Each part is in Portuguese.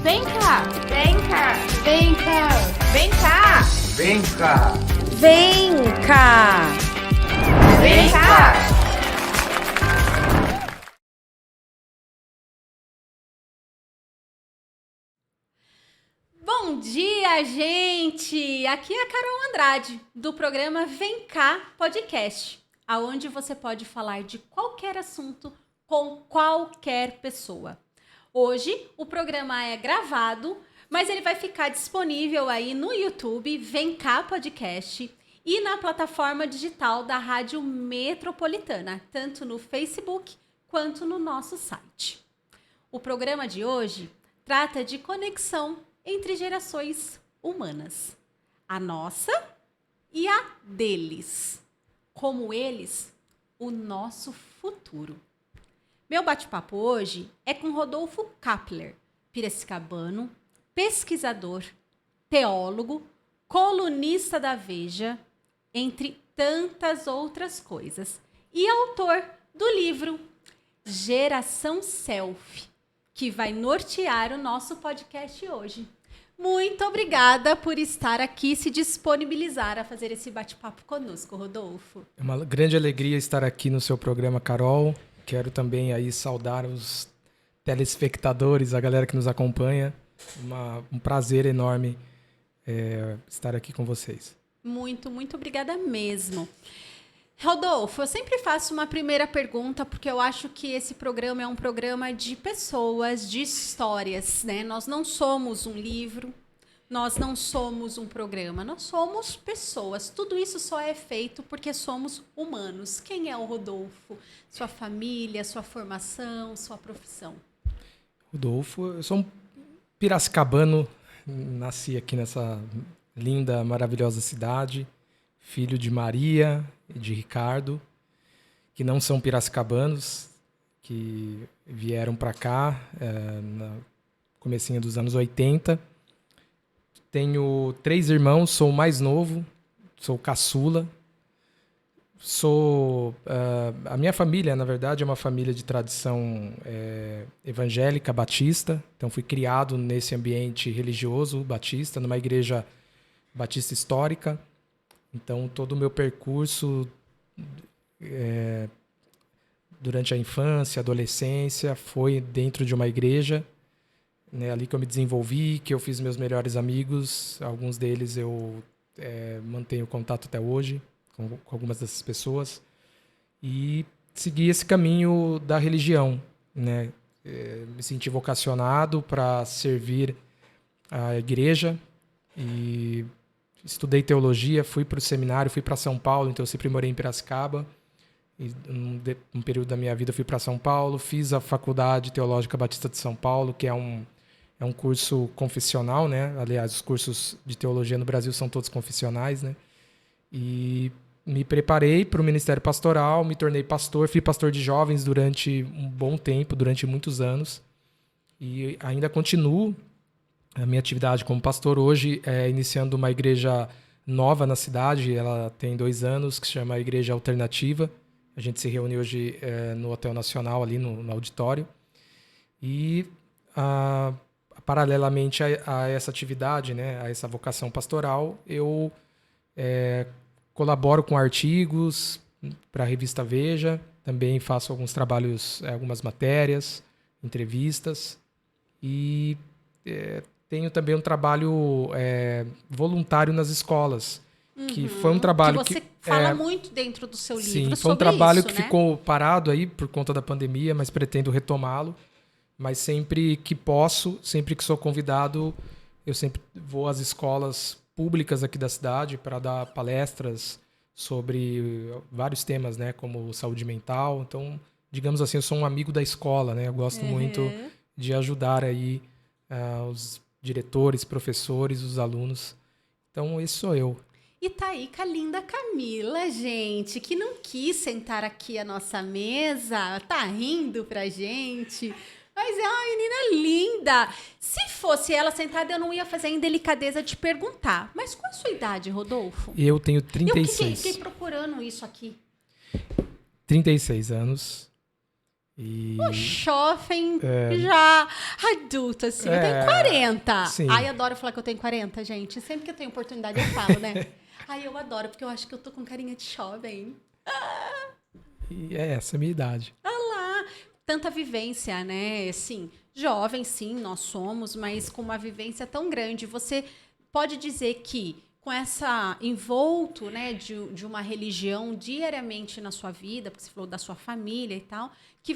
Vem cá! Vem cá! Vem cá! Vem cá! Vem cá! Vem cá! Vem cá! Bom dia, gente! Aqui é a Carol Andrade, do programa Vem Cá Podcast, aonde você pode falar de qualquer assunto com qualquer pessoa. Hoje o programa é gravado, mas ele vai ficar disponível aí no YouTube Vem Cá Podcast e na plataforma digital da Rádio Metropolitana, tanto no Facebook quanto no nosso site. O programa de hoje trata de conexão entre gerações humanas, a nossa e a deles, como eles, o nosso futuro. Meu bate-papo hoje é com Rodolfo Kapler, piracicabano, pesquisador, teólogo, colunista da Veja, entre tantas outras coisas, e autor do livro Geração Selfie, que vai nortear o nosso podcast hoje. Muito obrigada por estar aqui e se disponibilizar a fazer esse bate-papo conosco, Rodolfo. É uma grande alegria estar aqui no seu programa, Carol. Quero também aí saudar os telespectadores, a galera que nos acompanha. Um prazer enorme estar aqui com vocês. Muito, muito obrigada mesmo. Rodolfo, eu sempre faço uma primeira pergunta, porque eu acho que esse programa é um programa de pessoas, de histórias, né? Nós não somos um livro, nós não somos um programa, nós somos pessoas. Tudo isso só é feito porque somos humanos. Quem é o Rodolfo? Sua família, sua formação, sua profissão? Rodolfo, eu sou um piracicabano, nasci aqui nessa linda, maravilhosa cidade, filho de Maria e de Ricardo, que não são piracicabanos, que vieram para cá no comecinho dos anos 80. Tenho 3 irmãos, sou o mais novo, sou caçula. A minha família, na verdade, é uma família de tradição evangélica, batista. Então, fui criado nesse ambiente religioso batista, numa igreja batista histórica. Então, todo o meu percurso durante a infância, adolescência, foi dentro de uma igreja. Né, ali que eu me desenvolvi, que eu fiz meus melhores amigos. Alguns deles eu mantenho contato até hoje com algumas dessas pessoas. E segui esse caminho da religião. Né? Me senti vocacionado para servir a igreja e estudei teologia, fui para o seminário, fui para São Paulo, então eu sempre morei em Piracicaba. E um período da minha vida eu fui para São Paulo, fiz a Faculdade Teológica Batista de São Paulo, que é um curso confessional, né? Aliás, os cursos de teologia no Brasil são todos confessionais, né? E me preparei para o ministério pastoral, me tornei pastor, fui pastor de jovens durante um bom tempo, durante muitos anos. E ainda continuo a minha atividade como pastor hoje, iniciando uma igreja nova na cidade. Ela tem 2 anos, que se chama Igreja Alternativa. A gente se reúne hoje no Hotel Nacional, ali no auditório. E paralelamente a essa atividade, né, a essa vocação pastoral, eu colaboro com artigos para a revista Veja, também faço alguns trabalhos, algumas matérias, entrevistas, e tenho também um trabalho voluntário nas escolas, que foi um trabalho que você fala muito dentro do seu livro. Sim, foi um trabalho isso, que né? ficou parado aí por conta da pandemia, mas pretendo retomá-lo. Mas sempre que posso, sempre que sou convidado, eu sempre vou às escolas públicas aqui da cidade para dar palestras sobre vários temas, né, como saúde mental. Então, digamos assim, eu sou um amigo da escola, né? Eu gosto muito de ajudar aí os diretores, professores, os alunos. Então, esse sou eu. E tá aí com a linda Camila, gente, que não quis sentar aqui à nossa mesa, tá rindo pra gente. Mas é uma menina linda. Se fosse ela sentada, eu não ia fazer a indelicadeza de perguntar. Mas qual a sua idade, Rodolfo? Eu tenho 36. Eu fiquei procurando isso aqui. 36 anos. E O jovem já adulto, assim. Eu tenho 40. sim. Ai, adoro falar que eu tenho 40, gente. Sempre que eu tenho oportunidade eu falo, né? Ai, eu adoro, porque eu acho que eu tô com carinha de jovem. e essa é a minha idade. Tanta vivência, né? Assim, jovem, sim, nós somos, mas com uma vivência tão grande. Você pode dizer que com essa envolto, né, de uma religião diariamente na sua vida, porque você falou da sua família e tal, que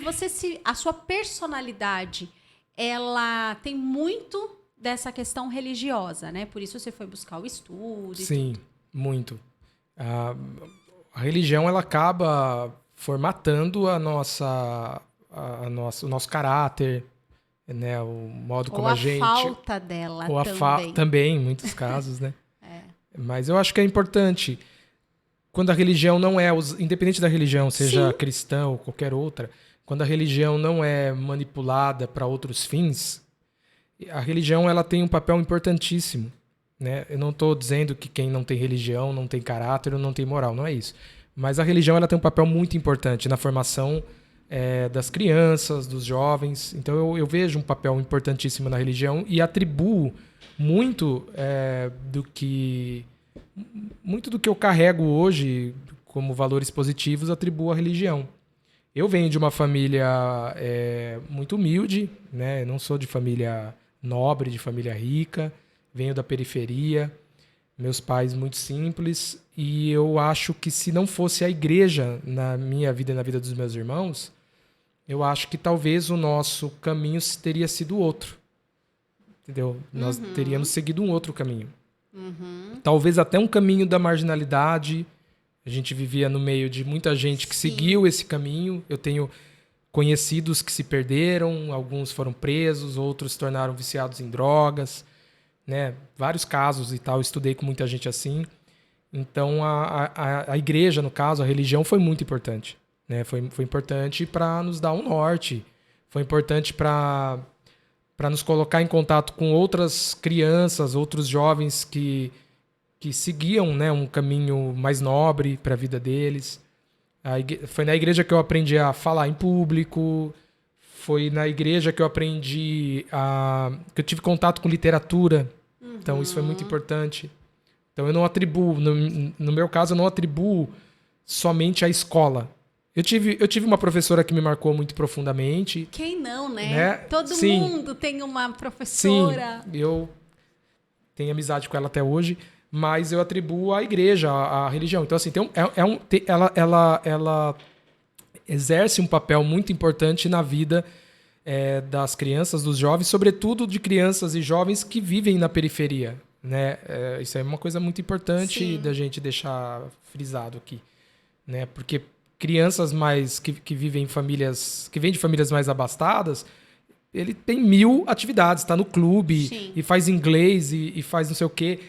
a sua personalidade, ela tem muito dessa questão religiosa, né? Por isso você foi buscar o estudo. Sim, muito. A religião, ela acaba formatando o nosso caráter, né? O modo como Ou a gente... falta dela ou também. também, em muitos casos, né? Mas eu acho que é importante, quando a religião não é... Independente da religião, seja cristã ou qualquer outra, quando a religião não é manipulada para outros fins, a religião, ela tem um papel importantíssimo, né? Eu não estou dizendo que quem não tem religião não tem caráter ou não tem moral, não é isso. Mas a religião, ela tem um papel muito importante na formação das crianças, dos jovens. Então eu vejo um papel importantíssimo na religião e atribuo muito do que eu carrego hoje como valores positivos, atribuo à religião. Eu venho de uma família muito humilde, né? Eu não sou de família nobre, de família rica, venho da periferia, meus pais muito simples, e eu acho que se não fosse a igreja na minha vida e na vida dos meus irmãos, eu acho que talvez o nosso caminho teria sido outro. Entendeu? Nós teríamos seguido um outro caminho. Talvez até um caminho da marginalidade. A gente vivia no meio de muita gente que seguiu esse caminho. Eu tenho conhecidos que se perderam, alguns foram presos, outros se tornaram viciados em drogas, né? Vários casos e tal. Eu estudei com muita gente assim. Então, a igreja, no caso, a religião foi muito importante. Né? Foi importante para nos dar um norte. Foi importante para nos colocar em contato com outras crianças, outros jovens que seguiam, né, um caminho mais nobre para a vida deles. Foi na igreja que eu aprendi a falar em público, foi na igreja que eu aprendi que eu tive contato com literatura. Então isso foi muito importante. Então eu não atribuo, no meu caso, eu não atribuo somente à escola. Eu tive uma professora que me marcou muito profundamente. Quem não, né? Todo mundo tem uma professora. Sim, eu tenho amizade com ela até hoje, mas eu atribuo à igreja, à religião. Então, assim, ela exerce um papel muito importante na vida das crianças, dos jovens, sobretudo de crianças e jovens que vivem na periferia. Né? Isso é uma coisa muito importante da gente deixar frisado aqui. Né? Porque crianças que vivem em famílias, que vêm de famílias mais abastadas, ele tem 1000 atividades, está no clube e faz inglês e faz não sei o quê.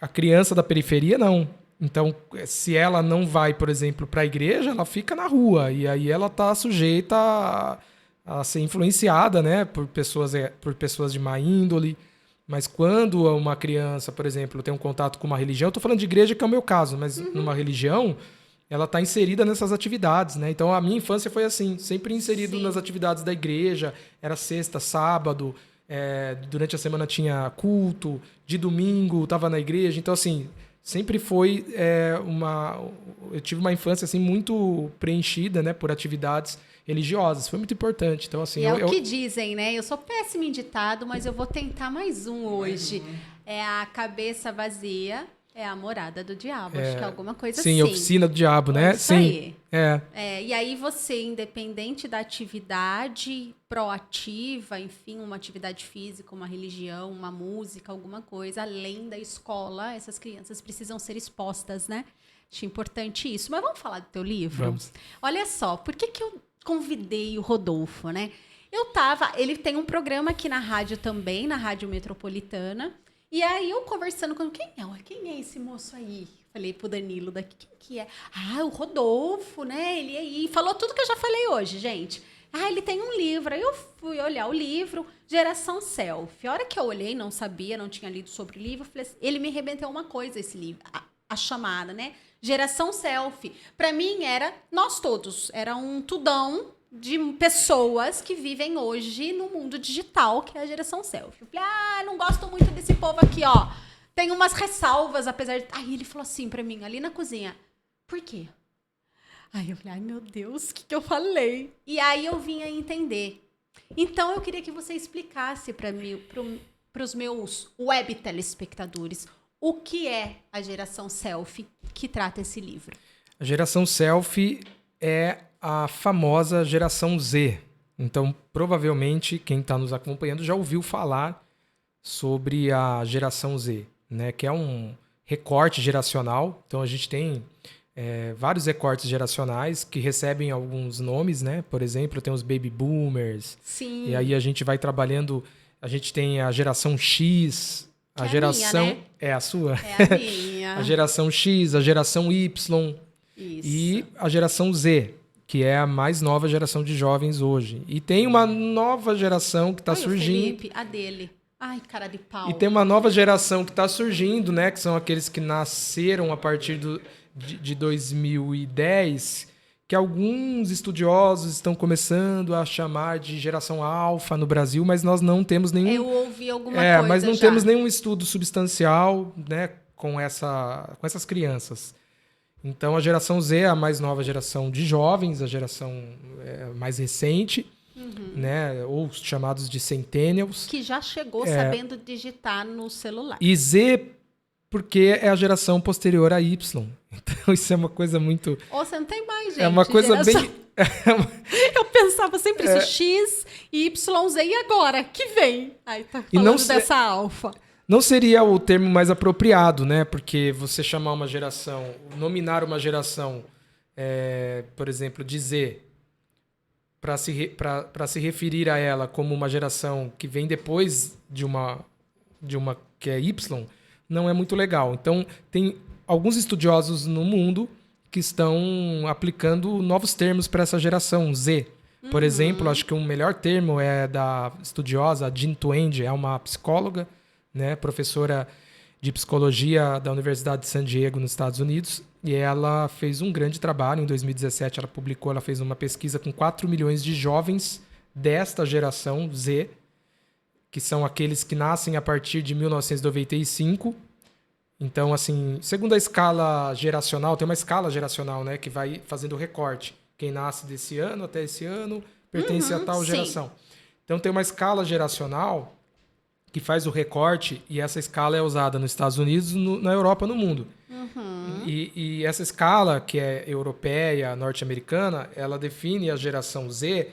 A criança da periferia, não. Então, se ela não vai, por exemplo, para a igreja, ela fica na rua. E aí ela está sujeita a ser influenciada, né, por pessoas de má índole. Mas quando uma criança, por exemplo, tem um contato com uma religião, eu estou falando de igreja, que é o meu caso, mas numa religião, ela está inserida nessas atividades, né? Então, a minha infância foi assim, sempre inserido nas atividades da igreja. Era sexta, sábado, durante a semana tinha culto, de domingo estava na igreja. Então, assim, sempre foi eu tive uma infância assim, muito preenchida, né, por atividades religiosas. Foi muito importante. Então, assim, o que dizem, né? Eu sou péssima em ditado, mas eu vou tentar mais um hoje. É a cabeça vazia. É a morada do diabo, acho que é alguma coisa assim. Sim, oficina do diabo, né? Isso aí. Sim. E aí você, independente da atividade proativa, enfim, uma atividade física, uma religião, uma música, alguma coisa, além da escola, essas crianças precisam ser expostas, né? Acho importante isso. Mas vamos falar do teu livro? Vamos. Olha só, por que eu convidei o Rodolfo, né? Ele tem um programa aqui na rádio também, na Rádio Metropolitana. E aí eu conversando com quem é esse moço aí? Falei pro Danilo daqui, quem que é? O Rodolfo, né? Ele aí falou tudo que eu já falei hoje, gente. Ele tem um livro. Aí eu fui olhar o livro, Geração Selfie. A hora que eu olhei, não sabia, não tinha lido sobre o livro, falei assim, ele me remeteu uma coisa, esse livro, a chamada, né? Geração Selfie. Para mim era nós todos, era um tudão de pessoas que vivem hoje no mundo digital, que é a geração selfie. Eu falei, não gosto muito desse povo aqui, ó. Tem umas ressalvas, apesar de... Aí ele falou assim pra mim, ali na cozinha, por quê? Aí eu falei, ai meu Deus, o que eu falei? E aí eu vim a entender. Então eu queria que você explicasse para mim, para os meus web telespectadores, o que é a geração selfie que trata esse livro. A geração selfie é a famosa geração Z. Então, provavelmente, quem está nos acompanhando já ouviu falar sobre a geração Z, né? Que é um recorte geracional. Então, a gente tem vários recortes geracionais que recebem alguns nomes, né? Por exemplo, tem os baby boomers. Sim. E aí a gente vai trabalhando... A gente tem a geração X, a geração... minha, né? É a sua? É a minha. A geração X, a geração Y... Isso. E a geração Z, que é a mais nova geração de jovens hoje. E tem uma nova geração que está surgindo. Felipe, a dele. Ai, cara de pau. E tem uma nova geração que está surgindo, né? Que são aqueles que nasceram a partir de 2010, que alguns estudiosos estão começando a chamar de geração alfa no Brasil, mas nós não temos nenhum... Eu ouvi alguma coisa mas não já. temos nenhum estudo substancial, né, com essas crianças. Então, a geração Z é a mais nova geração de jovens, a geração mais recente, né? Ou os chamados de centennials. Que já chegou sabendo digitar no celular. E Z, porque é a geração posterior a Y. Então, isso é uma coisa muito... Ou você não tem mais, gente. É uma coisa geração... bem... Eu pensava sempre isso, X, Y, Z, e agora? Que vem? Aí tá E falando não se- dessa alfa. Não seria o termo mais apropriado, né? Porque você chamar uma geração, nominar uma geração, por exemplo, de Z, para se referir a ela como uma geração que vem depois de uma que é Y, não é muito legal. Então, tem alguns estudiosos no mundo que estão aplicando novos termos para essa geração Z. Por exemplo, acho que o melhor termo é da estudiosa Jean Twenge, é uma psicóloga, né, professora de psicologia da Universidade de San Diego, nos Estados Unidos, e ela fez um grande trabalho. Em 2017, ela fez uma pesquisa com 4 milhões de jovens desta geração Z, que são aqueles que nascem a partir de 1995. Então, assim, segundo a escala geracional, tem uma escala geracional, né, que vai fazendo o recorte. Quem nasce desse ano até esse ano pertence a tal sim. geração. Então, tem uma escala geracional que faz o recorte, e essa escala é usada nos Estados Unidos, na Europa, no mundo. E essa escala, que é europeia, norte-americana, ela define a geração Z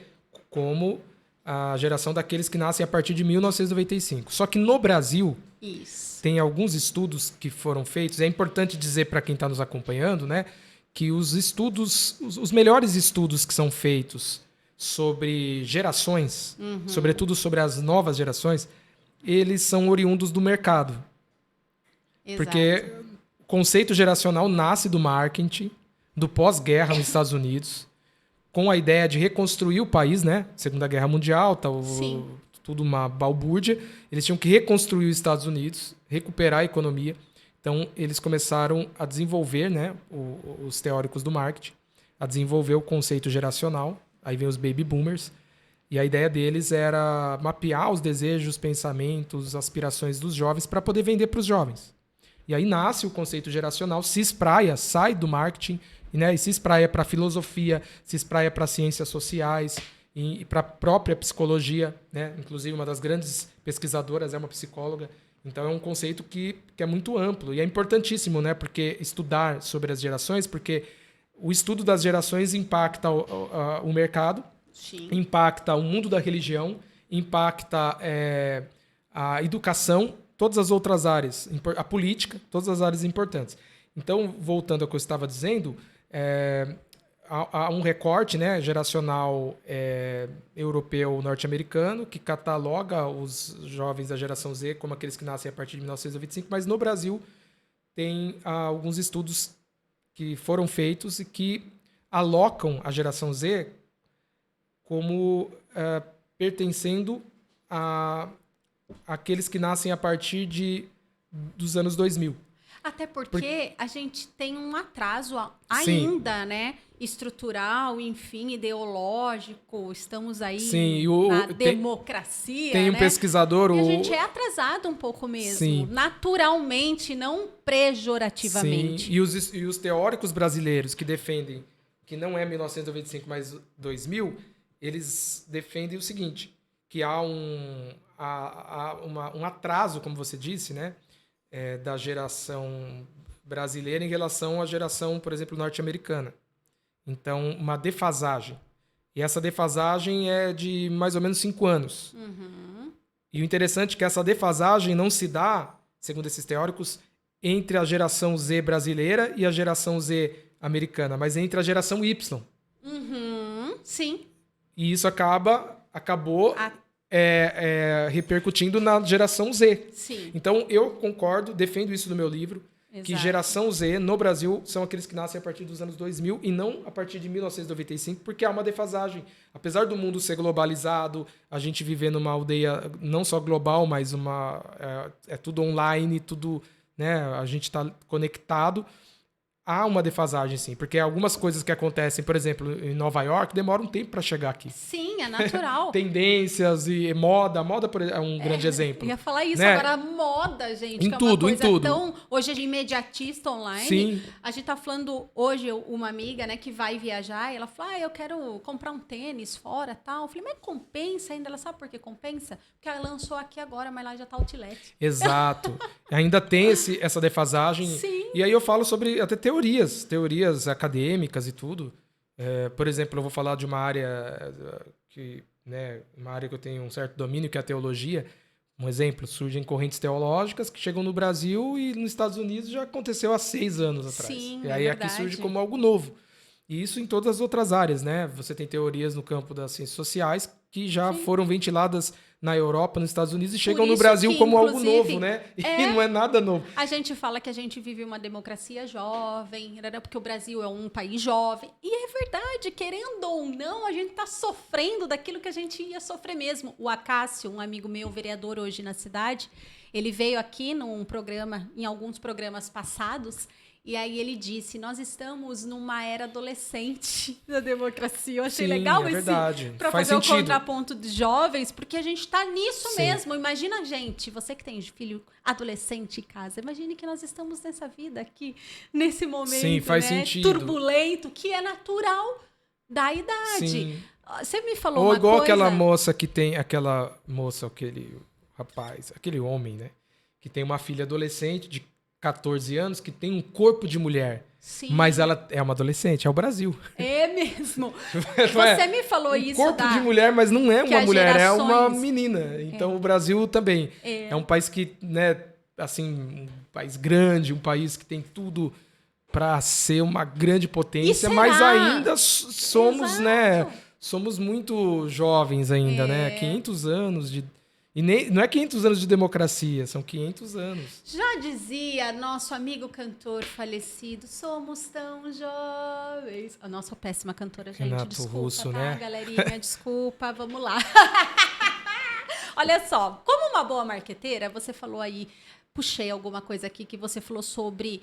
como a geração daqueles que nascem a partir de 1995. Só que no Brasil, Isso. tem alguns estudos que foram feitos. É importante dizer para quem está nos acompanhando, né, que os melhores estudos que são feitos sobre gerações, sobretudo sobre as novas gerações, eles são oriundos do mercado. Exato. Porque o conceito geracional nasce do marketing, do pós-guerra nos Estados Unidos, com a ideia de reconstruir o país, né? Segunda Guerra Mundial, Sim. tudo uma balbúrdia. Eles tinham que reconstruir os Estados Unidos, recuperar a economia. Então, eles começaram a desenvolver, né, os teóricos do marketing, a desenvolver o conceito geracional. Aí vem os baby boomers. E a ideia deles era mapear os desejos, pensamentos, aspirações dos jovens para poder vender para os jovens. E aí nasce o conceito geracional, se espraia, sai do marketing, né, e se espraia para a filosofia, se espraia para ciências sociais e para a própria psicologia, né? Inclusive, uma das grandes pesquisadoras é uma psicóloga. Então, é um conceito que é muito amplo e é importantíssimo, né? Porque estudar sobre as gerações, porque o estudo das gerações impacta o mercado, Sim. impacta o mundo da religião, impacta a educação, todas as outras áreas, a política, todas as áreas importantes. Então, voltando ao que eu estava dizendo, há um recorte, né, geracional europeu norte-americano que cataloga os jovens da geração Z como aqueles que nascem a partir de 1925, mas no Brasil tem alguns estudos que foram feitos e que alocam a geração Z como pertencendo a aqueles que nascem a partir dos anos 2000. Até porque a gente tem um atraso ainda, né? Estrutural, enfim, ideológico. Estamos aí na democracia, tem um né? pesquisador... E a gente é atrasado um pouco mesmo. Naturalmente, não pejorativamente. Sim, e os teóricos brasileiros que defendem que não é 1995, mas 2000, eles defendem o seguinte, que há um atraso, como você disse, né, da geração brasileira em relação à geração, por exemplo, norte-americana. Então, uma defasagem. E essa defasagem é de mais ou menos 5 anos. Uhum. E o interessante é que essa defasagem não se dá, segundo esses teóricos, entre a geração Z brasileira e a geração Z americana, mas entre a geração Y. Uhum. Sim. E isso acabou repercutindo na geração Z. Sim. Então, eu concordo, defendo isso no meu livro, Exato. que geração Z no Brasil são aqueles que nascem a partir dos anos 2000 e não a partir de 1995, porque há uma defasagem. Apesar do mundo ser globalizado, a gente viver numa aldeia não só global, mas é tudo online, tudo, né, a gente está conectado. Há uma defasagem, sim, porque algumas coisas que acontecem, por exemplo, em Nova York, demoram um tempo para chegar aqui. Sim, é natural. Tendências e moda é um grande exemplo. Eu ia falar isso, né? Agora a moda, gente, Em que tudo, é em uma coisa tudo. tão hoje é imediatista online. Sim. A gente tá falando hoje, uma amiga, né, que vai viajar, e ela falou: eu quero comprar um tênis fora, tal. Eu falei: mas compensa ainda? Ela sabe por que compensa? Porque ela lançou aqui agora, mas lá já tá outlet. Exato. Ainda tem essa defasagem. Sim. E aí eu falo sobre até teorias acadêmicas e tudo. Por exemplo, eu vou falar de uma área uma área que eu tenho um certo domínio, que é a teologia. Um exemplo, surgem correntes teológicas que chegam no Brasil e nos Estados Unidos já aconteceu há 6 anos atrás. Sim, e aí aqui surge como algo novo. E isso em todas as outras áreas, né? Você tem teorias no campo das ciências sociais que já foram ventiladas na Europa, nos Estados Unidos e chegam no Brasil como algo novo, né? E não é nada novo. A gente fala que a gente vive uma democracia jovem, né? Porque o Brasil é um país jovem. E é verdade, querendo ou não, a gente está sofrendo daquilo que a gente ia sofrer mesmo. O Acácio, um amigo meu, vereador hoje na cidade, ele veio aqui em alguns programas passados, e aí ele disse: nós estamos numa era adolescente da democracia. Eu achei legal isso, para fazer sentido. o contraponto de jovens, porque a gente está nisso mesmo. Imagina, gente, você que tem filho adolescente em casa, imagine que nós estamos nessa vida aqui, nesse momento, sim, faz sentido. Turbulento, que é natural da idade. Sim. Você me falou Ou uma igual coisa... aquele rapaz, aquele homem, né? Que tem uma filha adolescente de 14 anos que tem um corpo de mulher. Sim. Mas ela é uma adolescente, é o Brasil. É mesmo. Você me falou isso corpo de mulher, mas não é uma mulher, é uma gerações... menina. Então o Brasil também é um país que, né, assim, um país grande, um país que tem tudo para ser uma grande potência, mas ainda somos, Exato. né, somos muito jovens ainda, né? 500 anos de... E não é 500 anos de democracia, são 500 anos. Já dizia nosso amigo cantor falecido: somos tão jovens. A nossa péssima cantora, gente. Renato desculpa, Russo, tá, né? galerinha? Desculpa, vamos lá. Olha só, como uma boa marqueteira, você falou aí, puxei alguma coisa aqui que você falou sobre...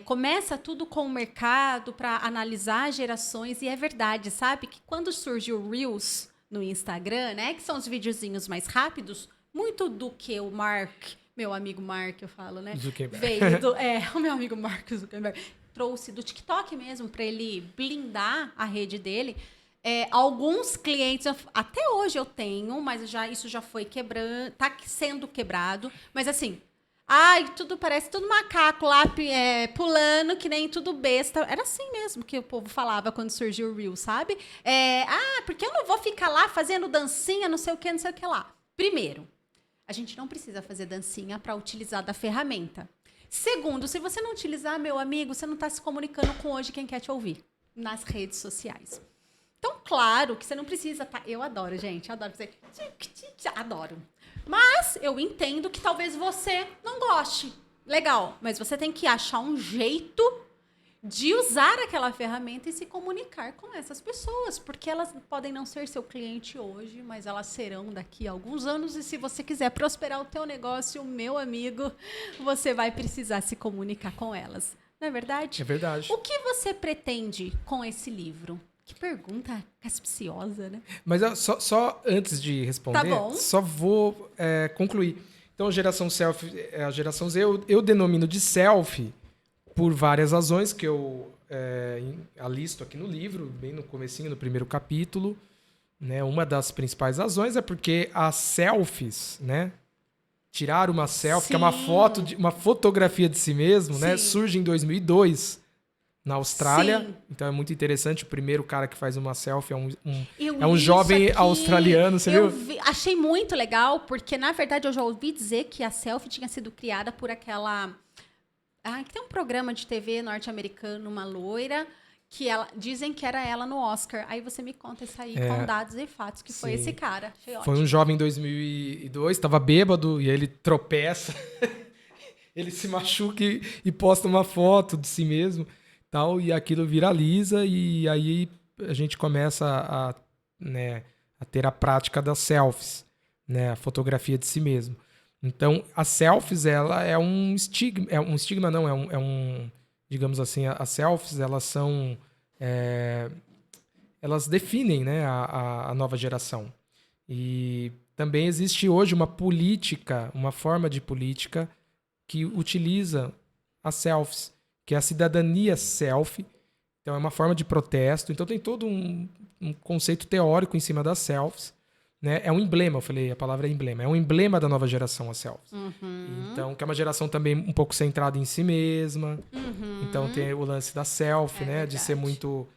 começa tudo com o mercado para analisar gerações, e é verdade, sabe? Que quando surge o Reels no Instagram, né? Que são os videozinhos mais rápidos, muito do que o meu amigo Mark, eu falo, né? Zuckerberg. Veio o meu amigo Mark Zuckerberg trouxe do TikTok mesmo, para ele blindar a rede dele. Alguns clientes, até hoje eu tenho, mas isso já foi quebrando, tá sendo quebrado, mas assim... parece tudo macaco lá pulando, que nem tudo besta. Era assim mesmo que o povo falava quando surgiu o Reel, sabe? Porque eu não vou ficar lá fazendo dancinha, não sei o que lá. Primeiro, a gente não precisa fazer dancinha para utilizar da ferramenta. Segundo, se você não utilizar, meu amigo, você não está se comunicando com hoje quem quer te ouvir nas redes sociais. Então, claro que você não precisa... Eu adoro, gente. Adoro fazer... Adoro. Mas eu entendo que talvez você não goste. Legal. Mas você tem que achar um jeito de usar aquela ferramenta e se comunicar com essas pessoas, porque elas podem não ser seu cliente hoje, mas elas serão daqui a alguns anos, e se você quiser prosperar o teu negócio, meu amigo, você vai precisar se comunicar com elas. Não é verdade? É verdade. O que você pretende com esse livro? Que pergunta capciosa, né? Mas só antes de responder, Tá bom. só vou concluir. Então, a geração selfie, a geração Z, eu denomino de selfie por várias razões que eu alisto aqui no livro, bem no comecinho, no primeiro capítulo. Né? Uma das principais razões é porque as selfies, né? Tirar uma selfie, que é uma Sim. foto, uma fotografia de si mesmo, né? Sim. Surge em 2002 na Austrália. Sim. Então é muito interessante. O primeiro cara que faz uma selfie Eu é um li jovem isso aqui, australiano, você eu viu? achei muito legal, porque na verdade eu já ouvi dizer que a selfie tinha sido criada por aquela... que tem um programa de TV norte-americano, uma loira, que dizem que era ela no Oscar. Aí você me conta isso aí com dados e fatos, que foi Sim. esse cara. Achei Foi ótimo. um jovem em 2002, estava bêbado e aí ele tropeça, ele se machuca e posta uma foto de si mesmo, tal, e aquilo viraliza e aí a gente começa a ter a prática das selfies, né, a fotografia de si mesmo. Então, as selfies, ela é um estigma, não, digamos assim, as selfies, elas são, elas definem, né, a nova geração. E também existe hoje uma política, uma forma de política que utiliza as selfies, que é a cidadania selfie. Então, é uma forma de protesto. Então, tem todo um conceito teórico em cima das selfies. Né? É um emblema, eu falei, a palavra é emblema. É um emblema da nova geração, as selfies. Uhum. Então, que é uma geração também um pouco centrada em si mesma. Uhum. Então, tem o lance da selfie, né? Verdade. De ser muito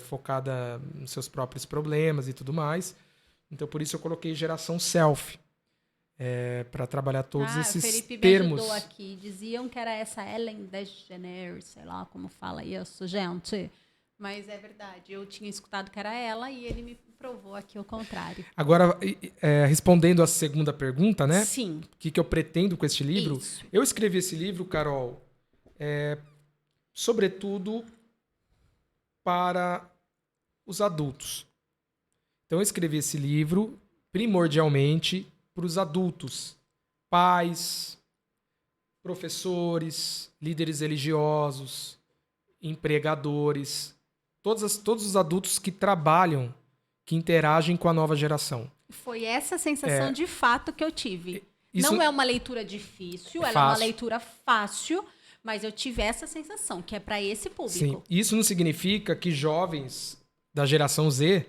focada nos seus próprios problemas e tudo mais. Então, por isso eu coloquei geração selfie. Para trabalhar todos o esses Felipe me termos. ajudou aqui. Diziam que era essa Ellen DeGeneres, sei lá como fala isso, gente. Mas é verdade, eu tinha escutado que era ela e ele me provou aqui o contrário. Agora, respondendo a segunda pergunta, né? Sim. O que eu pretendo com este livro? Isso. Eu escrevi esse livro, Carol, sobretudo para os adultos. Então, eu escrevi esse livro primordialmente para os adultos, pais, professores, líderes religiosos, empregadores, todos os adultos que trabalham, que interagem com a nova geração. Foi essa sensação de fato que eu tive. Isso Não é uma leitura difícil, ela é uma leitura fácil, mas eu tive essa sensação, que é para esse público. Sim. Isso não significa que jovens da geração Z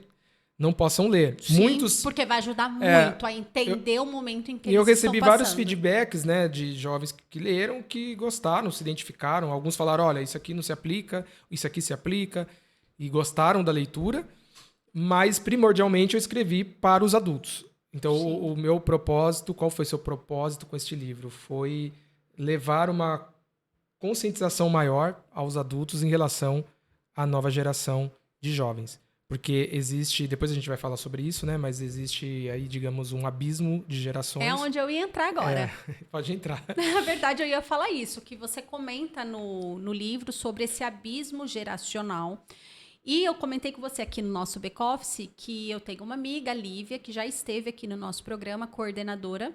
não possam ler. Sim, Muitos, porque vai ajudar muito a entender o momento em que eles eu estão recebi passando. vários feedbacks, né, de jovens que leram, que gostaram, se identificaram. Alguns falaram, olha, isso aqui não se aplica, isso aqui se aplica, e gostaram da leitura. Mas, primordialmente, eu escrevi para os adultos. Então, o meu propósito, qual foi seu propósito com este livro? Foi levar uma conscientização maior aos adultos em relação à nova geração de jovens. Porque existe, depois a gente vai falar sobre isso, né? Mas existe aí, digamos, um abismo de gerações. É onde eu ia entrar agora. Pode entrar. Na verdade, eu ia falar isso, que você comenta no livro sobre esse abismo geracional. E eu comentei com você aqui no nosso back-office que eu tenho uma amiga, a Lívia, que já esteve aqui no nosso programa, coordenadora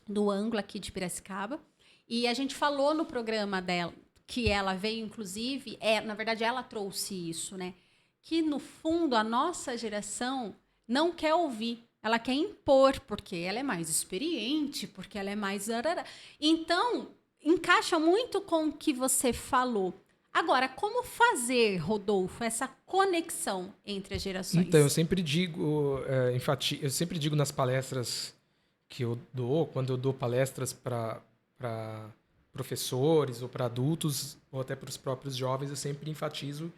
do ângulo aqui de Piracicaba. E a gente falou no programa dela, que ela veio, inclusive, na verdade, ela trouxe isso, né? Que, no fundo, a nossa geração não quer ouvir. Ela quer impor, porque ela é mais experiente, porque ela é mais... Então, encaixa muito com o que você falou. Agora, como fazer, Rodolfo, essa conexão entre as gerações? Então, eu sempre digo, eu sempre digo nas palestras que eu dou, quando eu dou palestras para professores ou para adultos, ou até para os próprios jovens, eu sempre enfatizo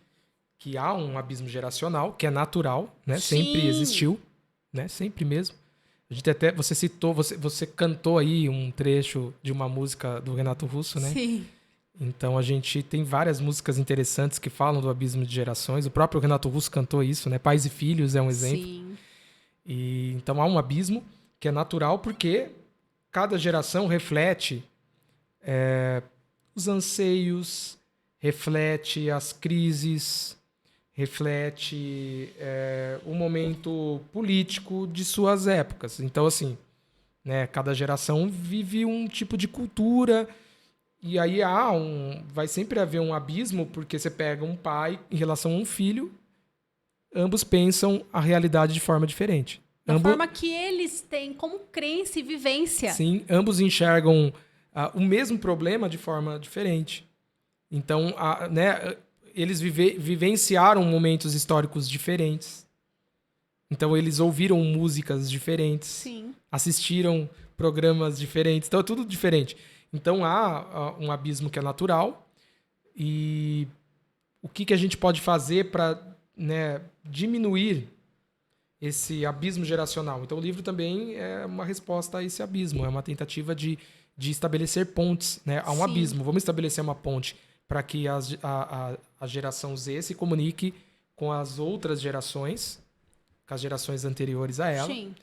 que há um abismo geracional, que é natural, né? Sim. Sempre existiu, né? Sempre mesmo. A gente até, você citou, você cantou aí um trecho de uma música do Renato Russo, né? Sim. Então a gente tem várias músicas interessantes que falam do abismo de gerações. O próprio Renato Russo cantou isso, né? Pais e Filhos é um exemplo. Sim. E então há um abismo que é natural porque cada geração reflete os anseios, reflete as crises, reflete o momento político de suas épocas. Então, assim, né, cada geração vive um tipo de cultura e aí vai sempre haver um abismo porque você pega um pai em relação a um filho, ambos pensam a realidade de forma diferente. Da forma que eles têm como crença e vivência. Sim, ambos enxergam o mesmo problema de forma diferente. Então, né, eles vivenciaram momentos históricos diferentes. Então, eles ouviram músicas diferentes. Sim. Assistiram programas diferentes. Então, é tudo diferente. Então, há um abismo que é natural. E o que a gente pode fazer para, né, diminuir esse abismo geracional? Então, o livro também é uma resposta a esse abismo. É uma tentativa de estabelecer pontes, né, a um abismo. Vamos estabelecer uma ponte para que a geração Z se comunique com as outras gerações, com as gerações anteriores a ela. Sim.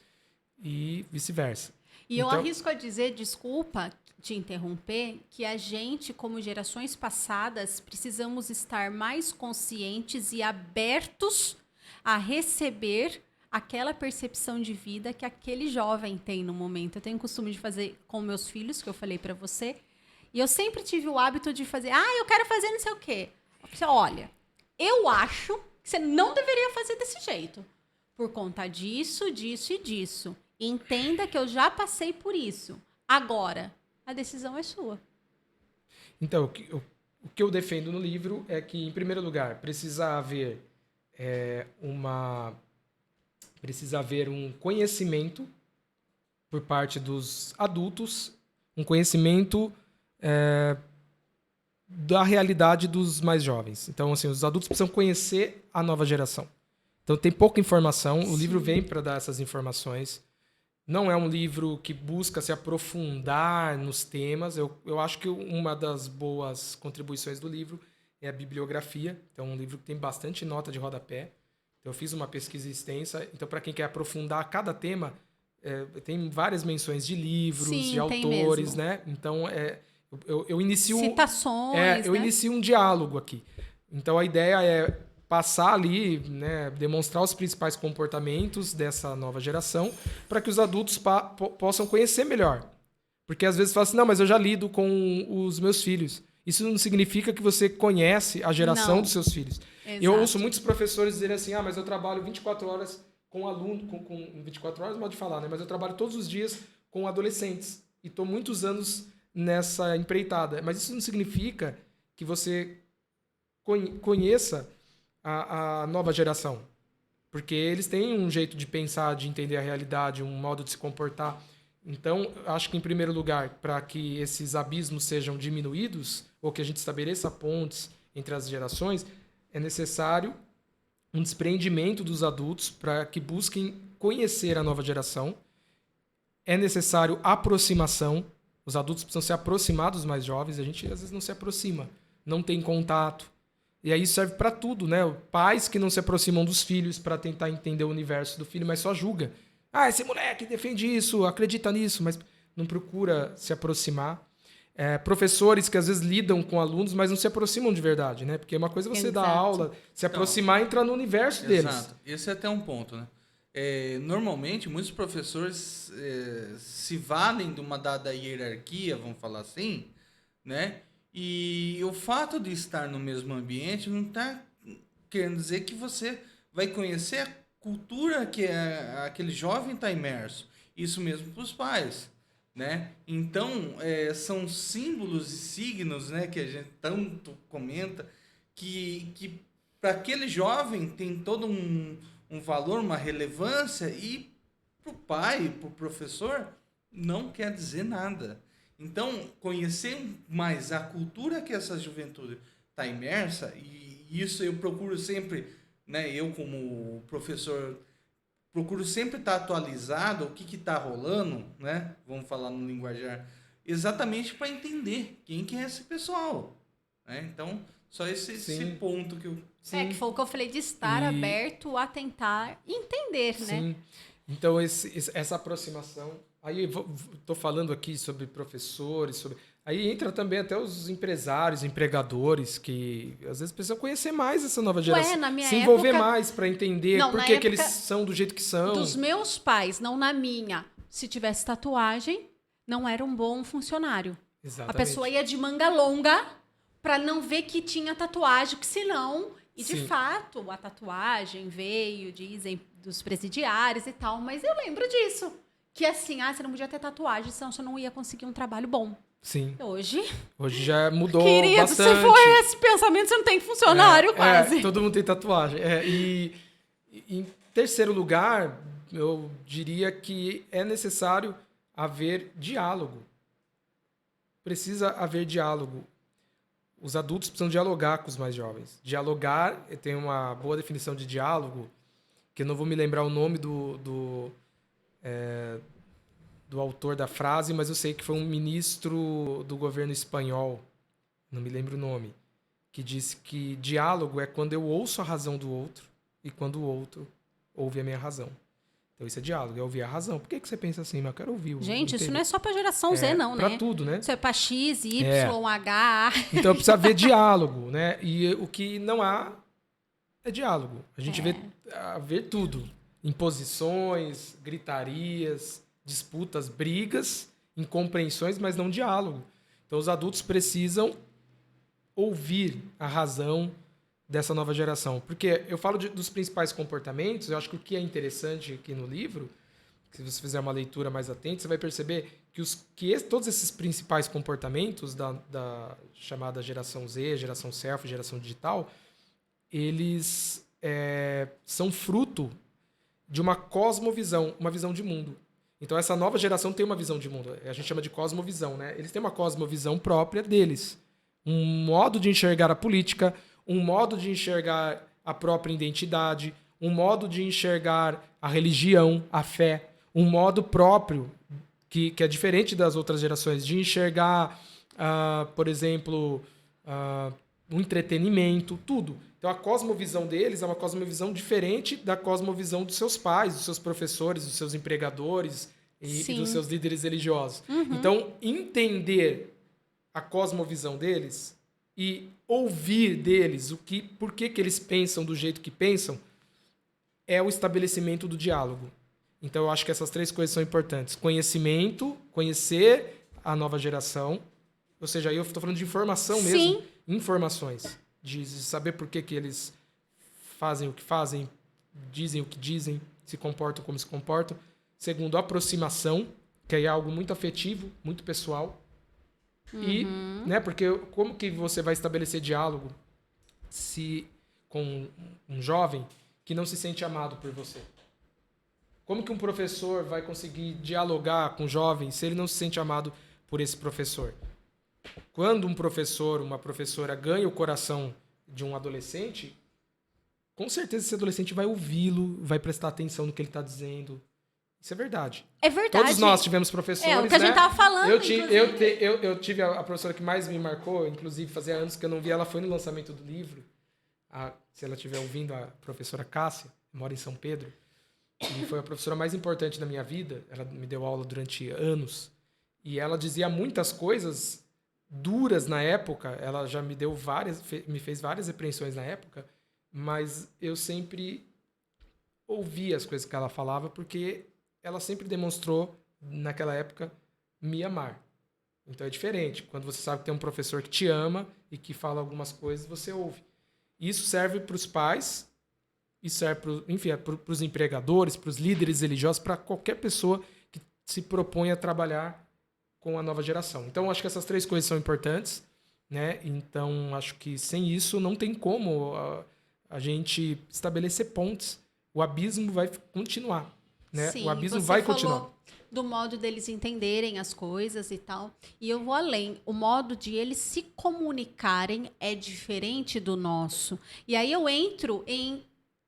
E vice-versa. E eu arrisco a dizer, desculpa te interromper, que a gente, como gerações passadas, precisamos estar mais conscientes e abertos a receber aquela percepção de vida que aquele jovem tem no momento. Eu tenho o costume de fazer com meus filhos, que eu falei pra você, e eu sempre tive o hábito de fazer, eu quero fazer não sei o quê. Eu falei, olha, eu acho que você não deveria fazer desse jeito, por conta disso, disso e disso. Entenda que eu já passei por isso. Agora, a decisão é sua. Então, o que eu defendo no livro é que, em primeiro lugar, precisa haver um conhecimento por parte dos adultos, um conhecimento da realidade dos mais jovens. Então, assim, os adultos precisam conhecer a nova geração. Então, tem pouca informação. O livro vem para dar essas informações. Não é um livro que busca se aprofundar nos temas. Eu acho que uma das boas contribuições do livro é a bibliografia. Então, é um livro que tem bastante nota de rodapé. Então, eu fiz uma pesquisa extensa. Então, para quem quer aprofundar cada tema, tem várias menções de livros, de autores, né? Então, eu inicio... Citações, eu inicio um diálogo aqui. Então, a ideia é passar ali, né, demonstrar os principais comportamentos dessa nova geração para que os adultos possam conhecer melhor. Porque às vezes fala assim, não, mas eu já lido com os meus filhos. Isso não significa que você conhece a geração dos seus filhos. Exato. Eu ouço muitos professores dizerem assim, mas eu trabalho 24 horas com aluno, com 24 horas não pode falar, né? Mas eu trabalho todos os dias com adolescentes e estou muitos anos nessa empreitada. Mas isso não significa que você conheça a nova geração. Porque eles têm um jeito de pensar, de entender a realidade, um modo de se comportar. Então, acho que, em primeiro lugar, para que esses abismos sejam diminuídos, ou que a gente estabeleça pontes entre as gerações, é necessário um desprendimento dos adultos para que busquem conhecer a nova geração. É necessário aproximação. Os adultos precisam se aproximar dos mais jovens. A gente, às vezes, não se aproxima, não tem contato. E aí isso serve para tudo, né? Pais que não se aproximam dos filhos para tentar entender o universo do filho, mas só julga. Esse moleque defende isso, acredita nisso, mas não procura se aproximar. Professores que às vezes lidam com alunos, mas não se aproximam de verdade, né? Porque uma coisa é você dar aula, se aproximar e entrar no universo deles. Exato. Esse é até um ponto, né? Normalmente, muitos professores se valem de uma dada hierarquia, vamos falar assim, né? E o fato de estar no mesmo ambiente não está querendo dizer que você vai conhecer a cultura que aquele jovem está imerso. Isso mesmo para os pais, né? Então, são símbolos e signos, né, que a gente tanto comenta, que para aquele jovem tem todo um valor, uma relevância, e para o pai, para o professor, não quer dizer nada. Então, conhecer mais a cultura que essa juventude está imersa, e isso eu procuro sempre, né, eu como professor, procuro sempre estar atualizado, o que está rolando, né, vamos falar no linguajar, exatamente para entender quem que é esse pessoal. Né? Então, só esse ponto que eu... que foi o que eu falei, de estar aberto a tentar entender, né? Sim. Então, essa aproximação... Aí, estou falando aqui sobre professores, Aí entra também até os empresários, empregadores, que às vezes precisam conhecer mais essa nova geração. na minha se envolver época- mais para entender Não, por na que que eles época são do jeito que são. Dos meus pais, não na minha. Se tivesse tatuagem, não era um bom funcionário. Exatamente. A pessoa ia de manga longa pra não ver que tinha tatuagem, que senão... E de Sim. fato, a tatuagem veio, dizem, dos presidiários e tal, mas eu lembro disso. Que assim, você não podia ter tatuagem, senão você não ia conseguir um trabalho bom. Sim. Hoje, Hoje já mudou querido, bastante. se for esse pensamento, você não tem funcionário quase. todo mundo tem tatuagem. E em terceiro lugar, eu diria que é necessário haver diálogo. Precisa haver diálogo. Os adultos precisam dialogar com os mais jovens. Dialogar, tem uma boa definição de diálogo, que eu não vou me lembrar o nome do autor da frase, mas eu sei que foi um ministro do governo espanhol, não me lembro o nome, que disse que diálogo é quando eu ouço a razão do outro e quando o outro ouve a minha razão. Então isso é diálogo, é ouvir a razão. Por que você pensa assim? Mas eu quero ouvir. Gente, isso não é só pra geração Z, não, né? Para tudo, né? Isso é pra X, Y, É. H. Então precisa haver diálogo, né? E o que não há é diálogo. A gente vê tudo. Imposições, gritarias, disputas, brigas, incompreensões, mas não diálogo. Então os adultos precisam ouvir a razão dessa nova geração. Porque eu falo dos principais comportamentos, eu acho que o que é interessante aqui no livro, se você fizer uma leitura mais atenta, você vai perceber que todos esses principais comportamentos da chamada geração Z, geração selfie, geração digital, eles são fruto de uma cosmovisão, uma visão de mundo. Então essa nova geração tem uma visão de mundo, a gente chama de cosmovisão, né? Eles têm uma cosmovisão própria deles, um modo de enxergar a política, um modo de enxergar a própria identidade, um modo de enxergar a religião, a fé, um modo próprio que é diferente das outras gerações, de enxergar, por exemplo, o entretenimento, tudo. Então a cosmovisão deles é uma cosmovisão diferente da cosmovisão dos seus pais, dos seus professores, dos seus empregadores e dos seus líderes religiosos. Então, entender a cosmovisão deles e ouvir deles por que eles pensam do jeito que pensam é o estabelecimento do diálogo. Então eu acho que essas três coisas são importantes. Conhecimento, conhecer a nova geração, ou seja, aí eu estou falando de informação mesmo, informações, de saber por que eles fazem o que fazem, dizem o que dizem, se comportam como se comportam. Segundo, aproximação, que é algo muito afetivo, muito pessoal. E, né, porque como que você vai estabelecer diálogo com um jovem que não se sente amado por você? Como que um professor vai conseguir dialogar com um jovem se ele não se sente amado por esse professor? Quando um professor, uma professora ganha o coração de um adolescente, com certeza esse adolescente vai ouvi-lo, vai prestar atenção no que ele está dizendo. Isso é verdade. É verdade. Todos nós tivemos professores, É o que a gente tava falando, Eu tive a professora que mais me marcou, inclusive fazia anos que eu não via, ela foi no lançamento do livro. Se ela estiver ouvindo, a professora Cássia, mora em São Pedro, e foi a professora mais importante da minha vida. Ela me deu aula durante anos. E ela dizia muitas coisas duras na época. Ela já me deu me fez várias repreensões na época, mas eu sempre ouvi as coisas que ela falava, porque ela sempre demonstrou, naquela época, me amar. Então é diferente. Quando você sabe que tem um professor que te ama e que fala algumas coisas, você ouve. Isso serve para os pais, isso serve para os empregadores, para os líderes religiosos, para qualquer pessoa que se propõe a trabalhar com a nova geração. Então, acho que essas três coisas são importantes, né? Então, acho que sem isso não tem como a gente estabelecer pontes. O abismo vai continuar, né? Sim, o abismo você vai falou continuar. do modo deles entenderem as coisas e tal. E eu vou além. O modo de eles se comunicarem é diferente do nosso. E aí eu entro em...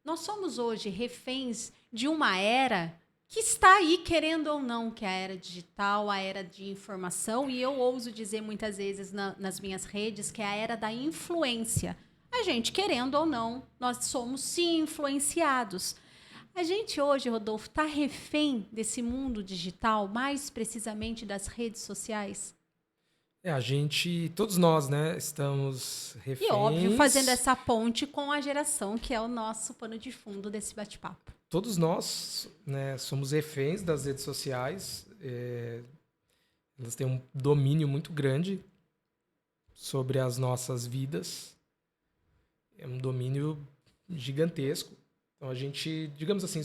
Nós somos hoje reféns de uma era que está aí, querendo ou não, que é a era digital, a era de informação. E eu ouso dizer muitas vezes nas minhas redes que é a era da influência. A gente, querendo ou não, nós somos sim influenciados. A gente hoje, Rodolfo, está refém desse mundo digital, mais precisamente das redes sociais? A gente, todos nós, né, estamos reféns. E óbvio, fazendo essa ponte com a geração, que é o nosso pano de fundo desse bate-papo. Todos nós, né, somos reféns das redes sociais. Elas têm um domínio muito grande sobre as nossas vidas. É um domínio gigantesco. Então a gente, digamos assim,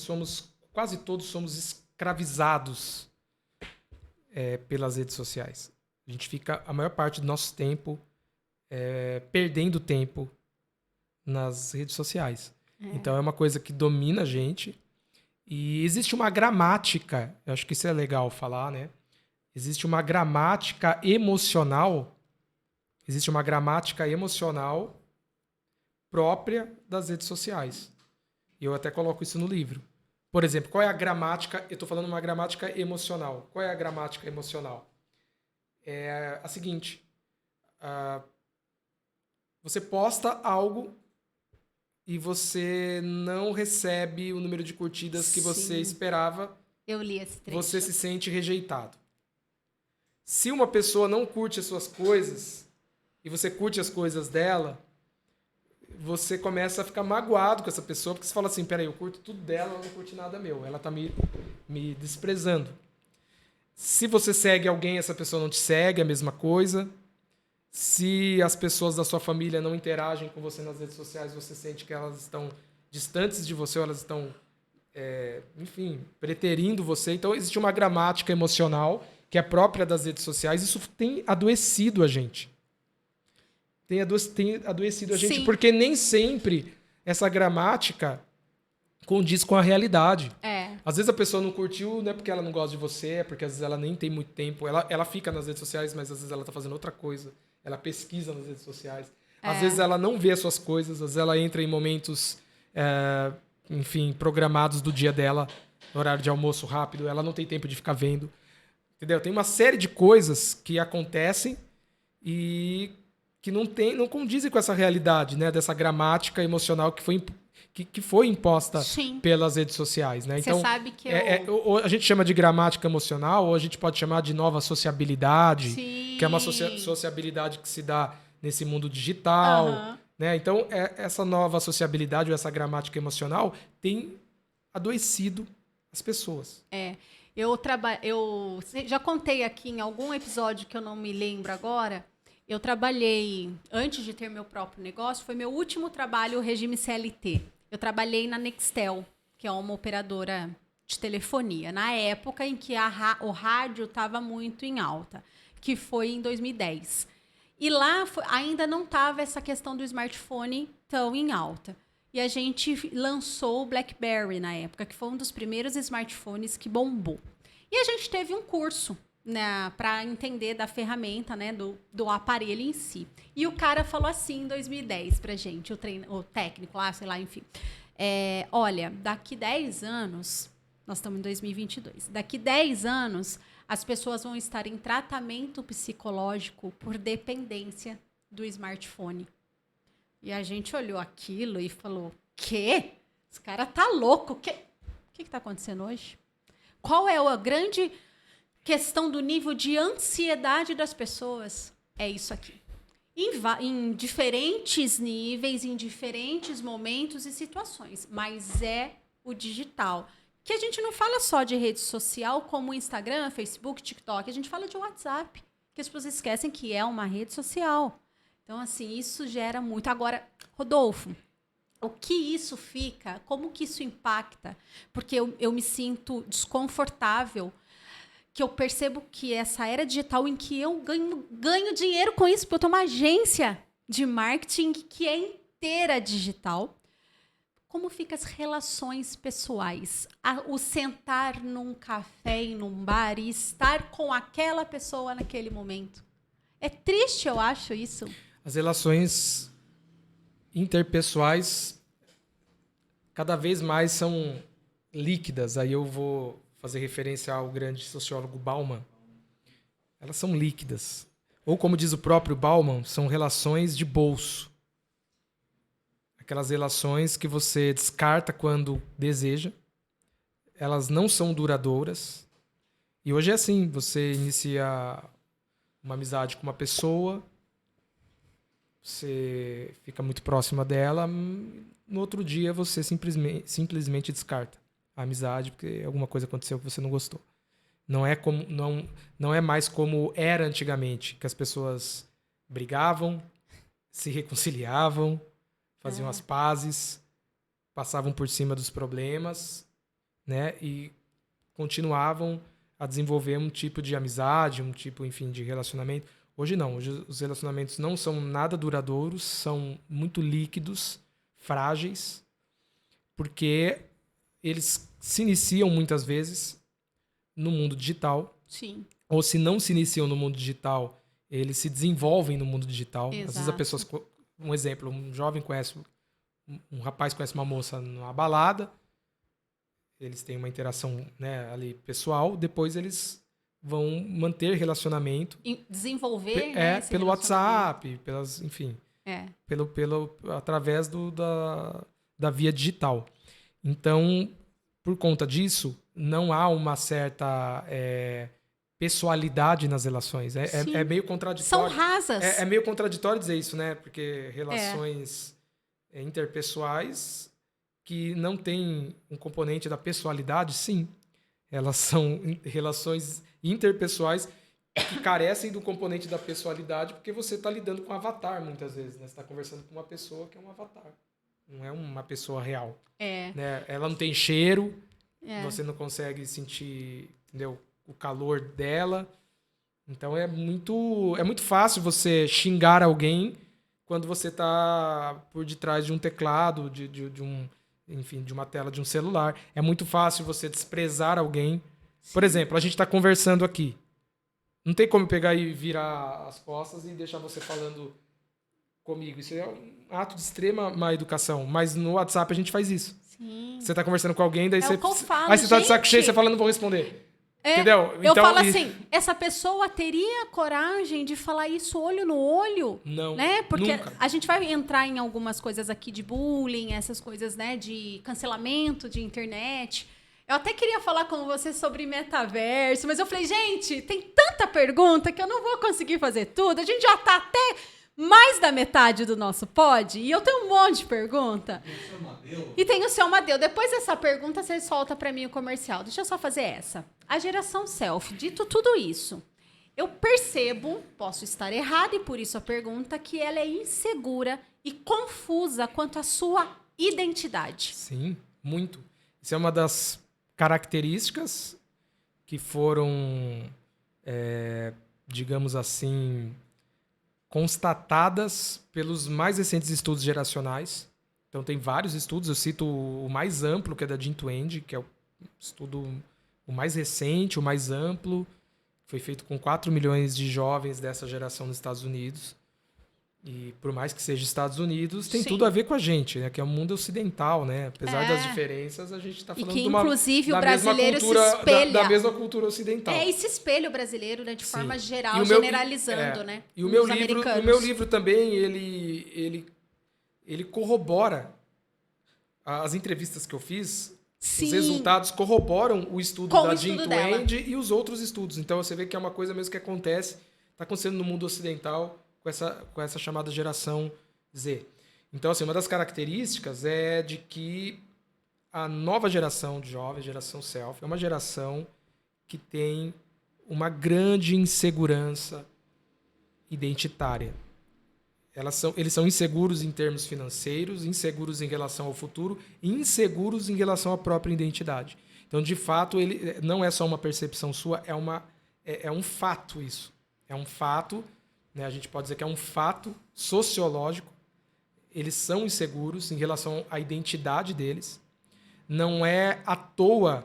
quase todos somos escravizados pelas redes sociais. A gente fica a maior parte do nosso tempo perdendo tempo nas redes sociais. Então é uma coisa que domina a gente. E existe uma gramática, eu acho que isso é legal falar, né? Existe uma gramática emocional. Existe uma gramática emocional própria das redes sociais. E eu até coloco isso no livro. Por exemplo, qual é a gramática? Eu estou falando uma gramática emocional. Qual é a gramática emocional? É a seguinte. Você posta algo e você não recebe o número de curtidas que você esperava. Eu li esse trecho. Você se sente rejeitado. Se uma pessoa não curte as suas coisas e você curte as coisas dela, você começa a ficar magoado com essa pessoa, porque você fala assim, peraí, eu curto tudo dela, ela não curte nada meu. Ela tá me desprezando. Se você segue alguém, essa pessoa não te segue, a mesma coisa. Se as pessoas da sua família não interagem com você nas redes sociais, você sente que elas estão distantes de você, ou elas estão, enfim, preterindo você. Então, existe uma gramática emocional que é própria das redes sociais. Isso tem adoecido a gente. Tem adoecido a gente, Sim. porque nem sempre essa gramática condiz com a realidade. Às vezes a pessoa não curtiu, não é porque ela não gosta de você, é porque às vezes ela nem tem muito tempo. Ela fica nas redes sociais, mas às vezes ela está fazendo outra coisa. Ela pesquisa nas redes sociais. Às vezes ela não vê as suas coisas, às vezes ela entra em momentos, enfim, programados do dia dela, no horário de almoço rápido, ela não tem tempo de ficar vendo. Entendeu? Tem uma série de coisas que acontecem e que não condizem com essa realidade, né? Dessa gramática emocional que foi imposta pelas redes sociais, né? Você então, sabe que ou a gente chama de gramática emocional, ou a gente pode chamar de nova sociabilidade, que é uma sociabilidade que se dá nesse mundo digital, né? Então, essa nova sociabilidade ou essa gramática emocional tem adoecido as pessoas. Eu já contei aqui em algum episódio que eu não me lembro agora. Eu trabalhei, antes de ter meu próprio negócio, foi meu último trabalho, regime CLT. Eu trabalhei na Nextel, que é uma operadora de telefonia, na época em que o rádio estava muito em alta, que foi em 2010. E lá ainda não estava essa questão do smartphone tão em alta. E a gente lançou o BlackBerry na época, que foi um dos primeiros smartphones que bombou. E a gente teve um curso, né, para entender da ferramenta, né, do aparelho em si. E o cara falou assim em 2010 pra gente, o técnico lá, sei lá, enfim. Olha, daqui 10 anos, nós estamos em 2022, daqui 10 anos as pessoas vão estar em tratamento psicológico por dependência do smartphone. E a gente olhou aquilo e falou, quê? Esse cara tá louco. O que tá acontecendo hoje? Qual é a grande questão do nível de ansiedade das pessoas? É isso aqui. Em diferentes níveis, em diferentes momentos e situações. Mas é o digital. Que a gente não fala só de rede social como Instagram, Facebook, TikTok. A gente fala de WhatsApp. Que as pessoas esquecem que é uma rede social. Então, assim, isso gera muito. Agora, Rodolfo, o que isso fica? Como que isso impacta? Porque eu me sinto desconfortável, que eu percebo que essa era digital em que eu ganho dinheiro com isso, porque eu tenho uma agência de marketing que é inteira digital. Como ficam as relações pessoais? O sentar num café e num bar e estar com aquela pessoa naquele momento. É triste, eu acho, isso. As relações interpessoais cada vez mais são líquidas. Aí eu vou fazer referência ao grande sociólogo Bauman. Elas são líquidas. Ou, como diz o próprio Bauman, são relações de bolso. Aquelas relações que você descarta quando deseja. Elas não são duradouras. E hoje é assim, você inicia uma amizade com uma pessoa, você fica muito próxima dela, no outro dia você simplesmente descarta a amizade porque alguma coisa aconteceu que você não gostou. Não é mais como era antigamente, que as pessoas brigavam, se reconciliavam, faziam as pazes, passavam por cima dos problemas, né? E continuavam a desenvolver um tipo de amizade, um tipo, enfim, de relacionamento. Hoje não. Hoje os relacionamentos não são nada duradouros, são muito líquidos, frágeis, porque eles se iniciam muitas vezes no mundo digital. Sim. Ou se não se iniciam no mundo digital, eles se desenvolvem no mundo digital. Exato. Às vezes a pessoa, um exemplo, um jovem conhece, um rapaz conhece uma moça numa balada, eles têm uma interação, né, ali pessoal, depois eles vão manter relacionamento. Desenvolver, né, esse pelo WhatsApp, enfim, através da via digital. Então, por conta disso, não há uma certa pessoalidade nas relações. É meio contraditório. São rasas. É meio contraditório dizer isso, né? Porque relações interpessoais que não têm um componente da pessoalidade, sim. Elas são relações interpessoais que carecem do componente da pessoalidade porque você está lidando com um avatar, muitas vezes. Né? Você está conversando com uma pessoa que é um avatar. Não é uma pessoa real. Né? Ela não tem cheiro, você não consegue sentir, entendeu, o calor dela. Então é muito fácil você xingar alguém quando você está por detrás de um teclado, de uma tela de um celular. É muito fácil você desprezar alguém. Sim. Por exemplo, a gente está conversando aqui. Não tem como pegar e virar as costas e deixar você falando comigo. Isso é um ato de extrema má educação. Mas no WhatsApp a gente faz isso. Sim. Você está conversando com alguém, daí você falo, tá de saco cheio, você fala, não vou responder. Entendeu? Eu falo assim, essa pessoa teria coragem de falar isso olho no olho? Não, né? Porque nunca. A gente vai entrar em algumas coisas aqui de bullying, essas coisas, né, de cancelamento de internet. Eu até queria falar com você sobre metaverso, mas eu falei, gente, tem tanta pergunta que eu não vou conseguir fazer tudo. A gente já tá até mais da metade do nosso pod e eu tenho um monte de pergunta. E tem o seu Amadeu. Depois dessa pergunta, você solta para mim o comercial. Deixa eu só fazer essa. A geração selfie, dito tudo isso, eu percebo, posso estar errada e por isso a pergunta, que ela é insegura e confusa quanto à sua identidade. Sim, muito. Isso é uma das características que foram, digamos assim, constatadas pelos mais recentes estudos geracionais. Então, tem vários estudos. Eu cito o mais amplo, que é da Jim-Twenge, que é o estudo o mais recente, o mais amplo. Foi feito com 4 milhões de jovens dessa geração nos Estados Unidos. E, por mais que seja Estados Unidos, tem tudo a ver com a gente, né? Que é um mundo ocidental, né? Apesar das diferenças, a gente está falando de uma inclusive, o brasileiro cultura, se espelha. Da mesma cultura ocidental. E se espelha o brasileiro, né? De forma geral, generalizando, né? E o meu livro também, ele corrobora as entrevistas que eu fiz. Sim. Os resultados corroboram o estudo da Jim-Twenge e os outros estudos. Então, você vê que é uma coisa mesmo que acontece, está acontecendo no mundo ocidental com essa chamada geração Z. Então, assim, uma das características é de que a nova geração de jovens, geração selfie, é uma geração que tem uma grande insegurança identitária. Eles são inseguros em termos financeiros, inseguros em relação ao futuro e inseguros em relação à própria identidade. Então, de fato, ele não é só uma percepção sua, é um fato isso. É um fato, né? A gente pode dizer que é um fato sociológico. Eles são inseguros em relação à identidade deles. Não é à toa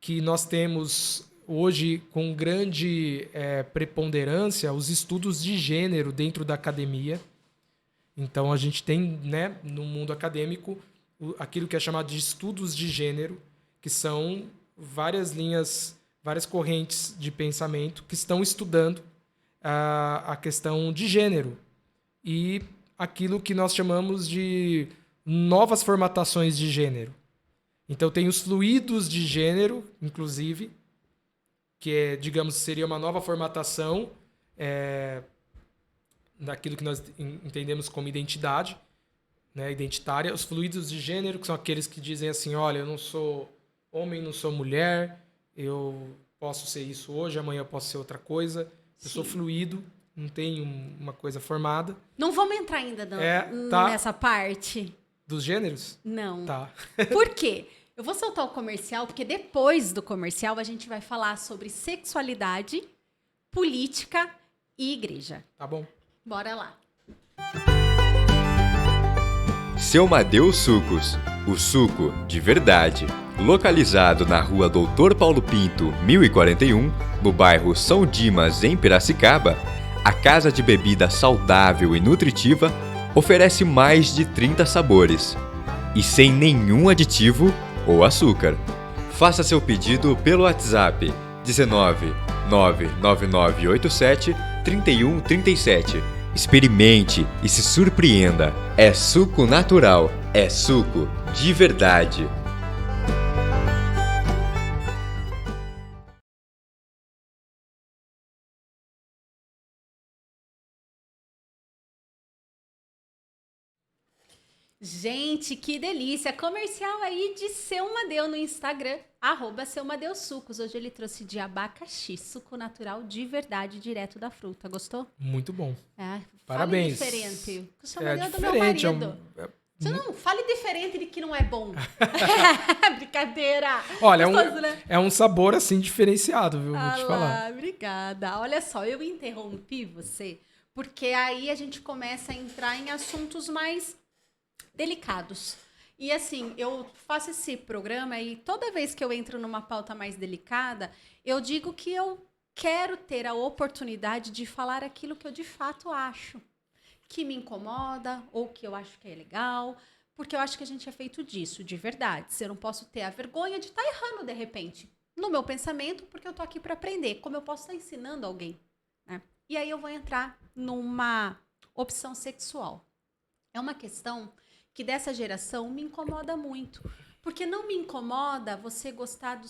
que nós temos hoje, com grande preponderância, os estudos de gênero dentro da academia. Então, a gente tem, né, no mundo acadêmico aquilo que é chamado de estudos de gênero, que são várias linhas, várias correntes de pensamento que estão estudando a questão de gênero e aquilo que nós chamamos de novas formatações de gênero. Então, tem os fluidos de gênero, inclusive, que digamos, seria uma nova formatação daquilo que nós entendemos como identidade, né, identitária. Os fluidos de gênero, que são aqueles que dizem assim, olha, eu não sou homem, não sou mulher, eu posso ser isso hoje, amanhã eu posso ser outra coisa. Eu sou fluido, não tenho uma coisa formada. Não vamos entrar ainda nessa parte. Dos gêneros? Não. Tá. Por quê? Eu vou soltar o comercial, porque depois do comercial a gente vai falar sobre sexualidade, política e igreja. Tá bom. Bora lá. Seu Madeu Sucos, o suco de verdade. Localizado na rua Doutor Paulo Pinto, 1041, no bairro São Dimas, em Piracicaba, a casa de bebida saudável e nutritiva oferece mais de 30 sabores e sem nenhum aditivo ou açúcar. Faça seu pedido pelo WhatsApp 19 99987 3137. Experimente e se surpreenda. É suco natural, é suco de verdade. Gente, que delícia! Comercial aí de Seu Madeu no Instagram, @SeuMadeuSucos. Hoje ele trouxe de abacaxi, suco natural de verdade, direto da fruta. Gostou? Muito bom. Fale Parabéns. diferente. O Seu Madeu é do meu diferente. marido. Você não fale diferente de que não é bom. Brincadeira. Olha, Gostoso, né? é um sabor assim diferenciado, viu? Vou te falar. Obrigada. Olha só, eu interrompi você, porque aí a gente começa a entrar em assuntos mais delicados. E assim, eu faço esse programa e toda vez que eu entro numa pauta mais delicada, eu digo que eu quero ter a oportunidade de falar aquilo que eu de fato acho, que me incomoda ou que eu acho que é legal, porque eu acho que a gente é feito disso, de verdade. Se eu não posso ter a vergonha de estar errando de repente no meu pensamento, porque eu tô aqui para aprender, como eu posso estar ensinando alguém, né? E aí eu vou entrar numa opção sexual. É uma questão que dessa geração me incomoda muito. Porque não me incomoda você gostar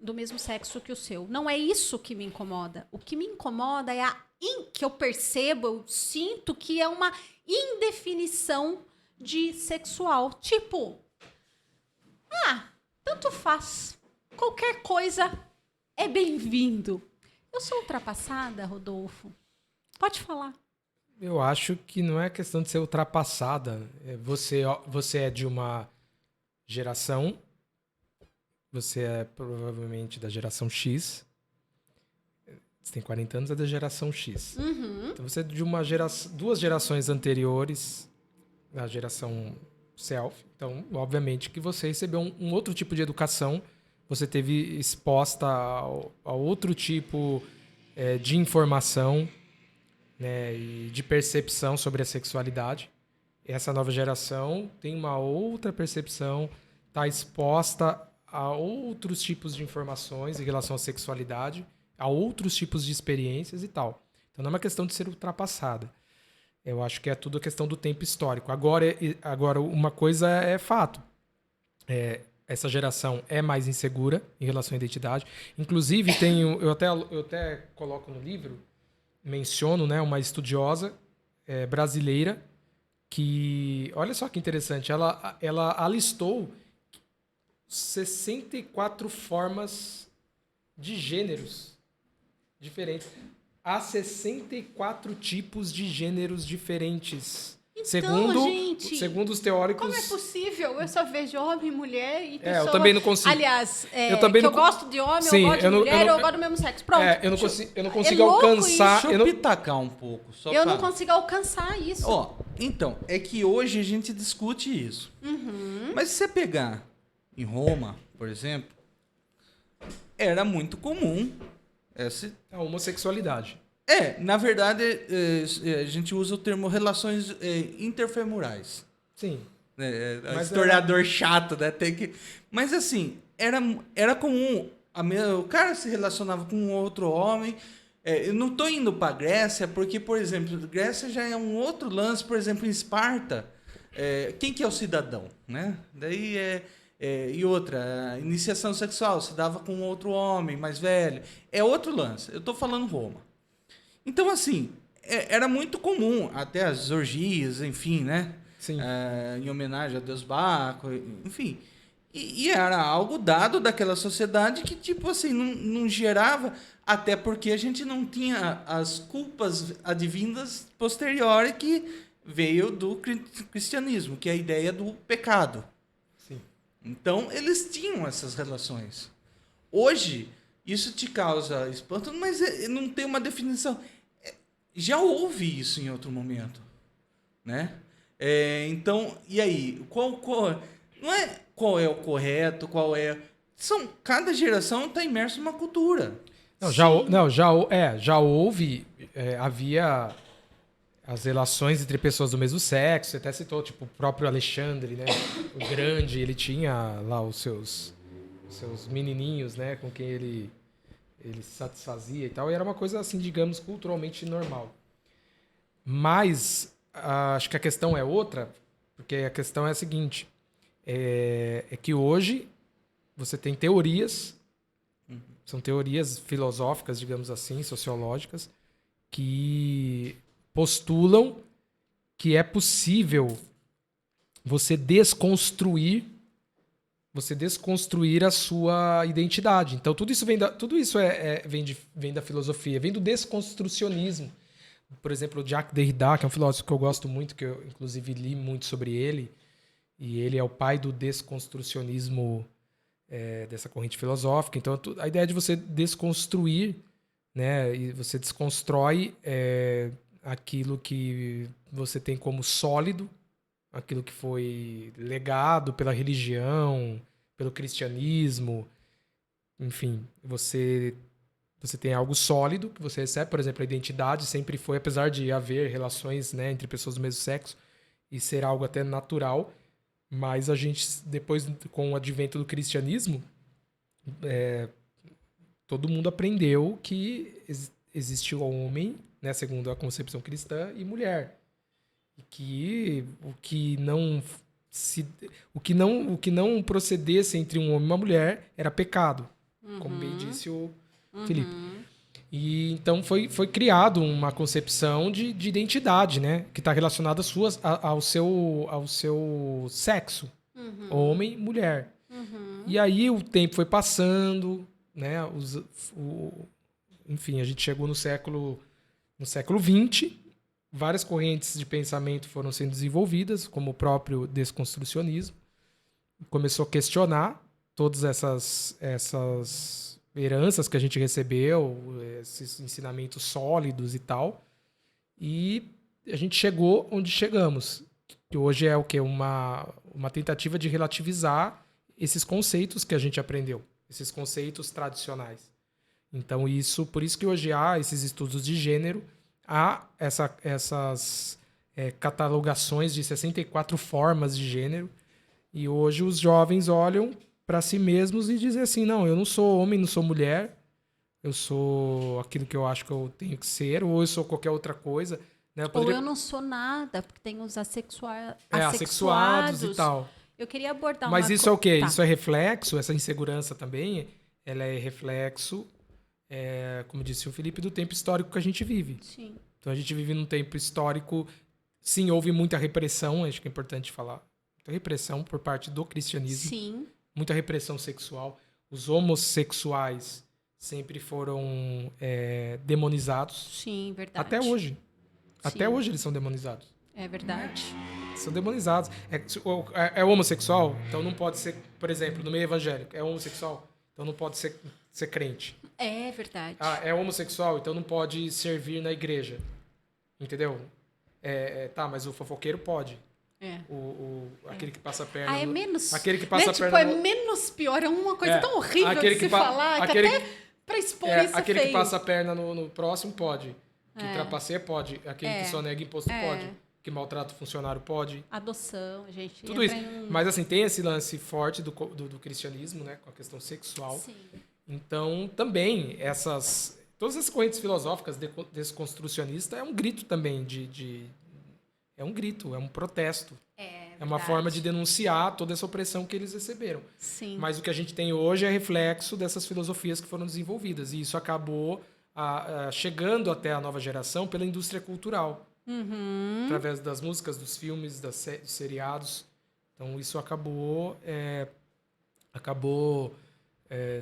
do mesmo sexo que o seu. Não é isso que me incomoda. O que me incomoda é que eu percebo, eu sinto que é uma indefinição de sexual. Tipo, tanto faz. Qualquer coisa é bem-vindo. Eu sou ultrapassada, Rodolfo? Pode falar. Eu acho que não é questão de ser ultrapassada. Você é de uma geração, você é provavelmente da geração X. Você tem 40 anos, é da geração X. Uhum. Então você é de duas gerações anteriores, da geração Self. Então, obviamente, que você recebeu um outro tipo de educação, você teve exposta a outro tipo de informação, né, e de percepção sobre a sexualidade. Essa nova geração tem uma outra percepção, está exposta a outros tipos de informações em relação à sexualidade, a outros tipos de experiências e tal. Então não é uma questão de ser ultrapassada. Eu acho que é tudo a questão do tempo histórico. Agora uma coisa é fato. Essa geração é mais insegura em relação à identidade. Inclusive, eu até coloco no livro, menciono, né, uma estudiosa brasileira que, olha só que interessante, ela alistou 64 formas de gêneros diferentes. Há 64 tipos de gêneros diferentes. Então, segundo os teóricos... Como é possível? Eu só vejo homem, mulher e pessoa... eu também não consigo. Aliás, eu gosto de homem, Sim, eu gosto de mulher, eu gosto do mesmo sexo. Pronto. Eu não consigo alcançar... Deixa eu pitacar um pouco. Não consigo alcançar isso. Então, é que hoje a gente discute isso. Uhum. Mas se você pegar em Roma, por exemplo, era muito comum a homossexualidade. Na verdade, a gente usa o termo relações interfemorais. Sim. Historiador chato, né? Mas assim, era comum. O cara se relacionava com um outro homem. Eu não estou indo para Grécia, porque, por exemplo, Grécia já é um outro lance. Por exemplo, em Esparta, quem que é o cidadão? Né? Daí e outra, a iniciação sexual se dava com outro homem mais velho. É outro lance. Eu estou falando Roma. Então, assim, era muito comum, até as orgias, enfim, né? Sim. Em homenagem a Deus Baco, enfim. E era algo dado daquela sociedade que, tipo assim, não gerava, até porque a gente não tinha as culpas advindas posteriores que veio do cristianismo, que é a ideia do pecado. Sim. Então, eles tinham essas relações. Hoje, isso te causa espanto, mas não tem uma definição. Já houve isso em outro momento, né? Então, e aí? Não é qual é o correto, qual é... Cada geração está imersa numa cultura. Já houve, havia as relações entre pessoas do mesmo sexo. Você até citou, tipo, o próprio Alexandre, né? O Grande, ele tinha lá os seus menininhos, né? Com quem ele se satisfazia e tal. E era uma coisa, assim, digamos, culturalmente normal. Mas acho que a questão é outra, porque a questão é a seguinte. É que hoje você tem teorias, são teorias filosóficas, digamos assim, sociológicas, que postulam que é possível você desconstruir a sua identidade. Então, tudo isso vem da filosofia, vem do desconstrucionismo. Por exemplo, o Jacques Derrida, que é um filósofo que eu gosto muito, que eu, inclusive, li muito sobre ele, e ele é o pai do desconstrucionismo, dessa corrente filosófica. Então, a ideia de você desconstruir, né, e você desconstrói aquilo que você tem como sólido, aquilo que foi legado pela religião, pelo cristianismo, enfim, você tem algo sólido que você recebe. Por exemplo, a identidade sempre foi, apesar de haver relações, né, entre pessoas do mesmo sexo e ser algo até natural, mas a gente, depois, com o advento do cristianismo, todo mundo aprendeu que existe o homem, né, segundo a concepção cristã, e mulher. E que o que não procedesse entre um homem e uma mulher era pecado, como bem disse o Felipe. E então foi criado uma concepção de identidade, né, que está relacionada ao seu sexo, homem e mulher. E aí o tempo foi passando, né, enfim, a gente chegou no século XX. Várias correntes de pensamento foram sendo desenvolvidas, como o próprio desconstrucionismo. Começou a questionar todas essas heranças que a gente recebeu, esses ensinamentos sólidos e tal. E a gente chegou onde chegamos. Que hoje é o quê? Uma tentativa de relativizar esses conceitos que a gente aprendeu, esses conceitos tradicionais. Então, por isso que hoje há esses estudos de gênero, há essas catalogações de 64 formas de gênero, e hoje os jovens olham para si mesmos e dizem assim: não, eu não sou homem, não sou mulher, eu sou aquilo que eu acho que eu tenho que ser, ou eu sou qualquer outra coisa. Né? Ou eu não sou nada, porque tem os assexuados e tal. Eu queria abordar Mas isso é o quê? Tá. Isso é reflexo, essa insegurança também, ela é reflexo, como disse o Felipe, do tempo histórico que a gente vive. Sim. Então a gente vive num tempo histórico, sim, houve muita repressão, acho que é importante falar, muita repressão por parte do cristianismo. Sim. Muita repressão sexual. Os homossexuais sempre foram demonizados. Sim, verdade. Até hoje. Sim. Até hoje eles são demonizados. É verdade. São demonizados. É homossexual, então não pode ser, por exemplo, no meio evangélico, é homossexual, então não pode ser crente. É verdade. É homossexual, então não pode servir na igreja. Entendeu? Tá, mas o fofoqueiro pode. Aquele que passa a perna. É menos. Aquele que passa né? a perna. É menos pior, é uma coisa tão horrível de se falar, que até pra expor isso aquele feio. que passa a perna no próximo pode. Que trapaceia pode. Aquele que só nega imposto pode. Que maltrata o funcionário pode. Adoção, gente. Tudo isso. Mas assim, tem esse lance forte do cristianismo, né? Com a questão sexual. Sim. Então, também, todas essas correntes filosóficas desconstrucionistas é um grito também é um grito, é um protesto. É uma forma de denunciar toda essa opressão que eles receberam. Sim. Mas o que a gente tem hoje é reflexo dessas filosofias que foram desenvolvidas. E isso acabou chegando até a nova geração pela indústria cultural. Uhum. Através das músicas, dos filmes, dos seriados. Então, isso acabou,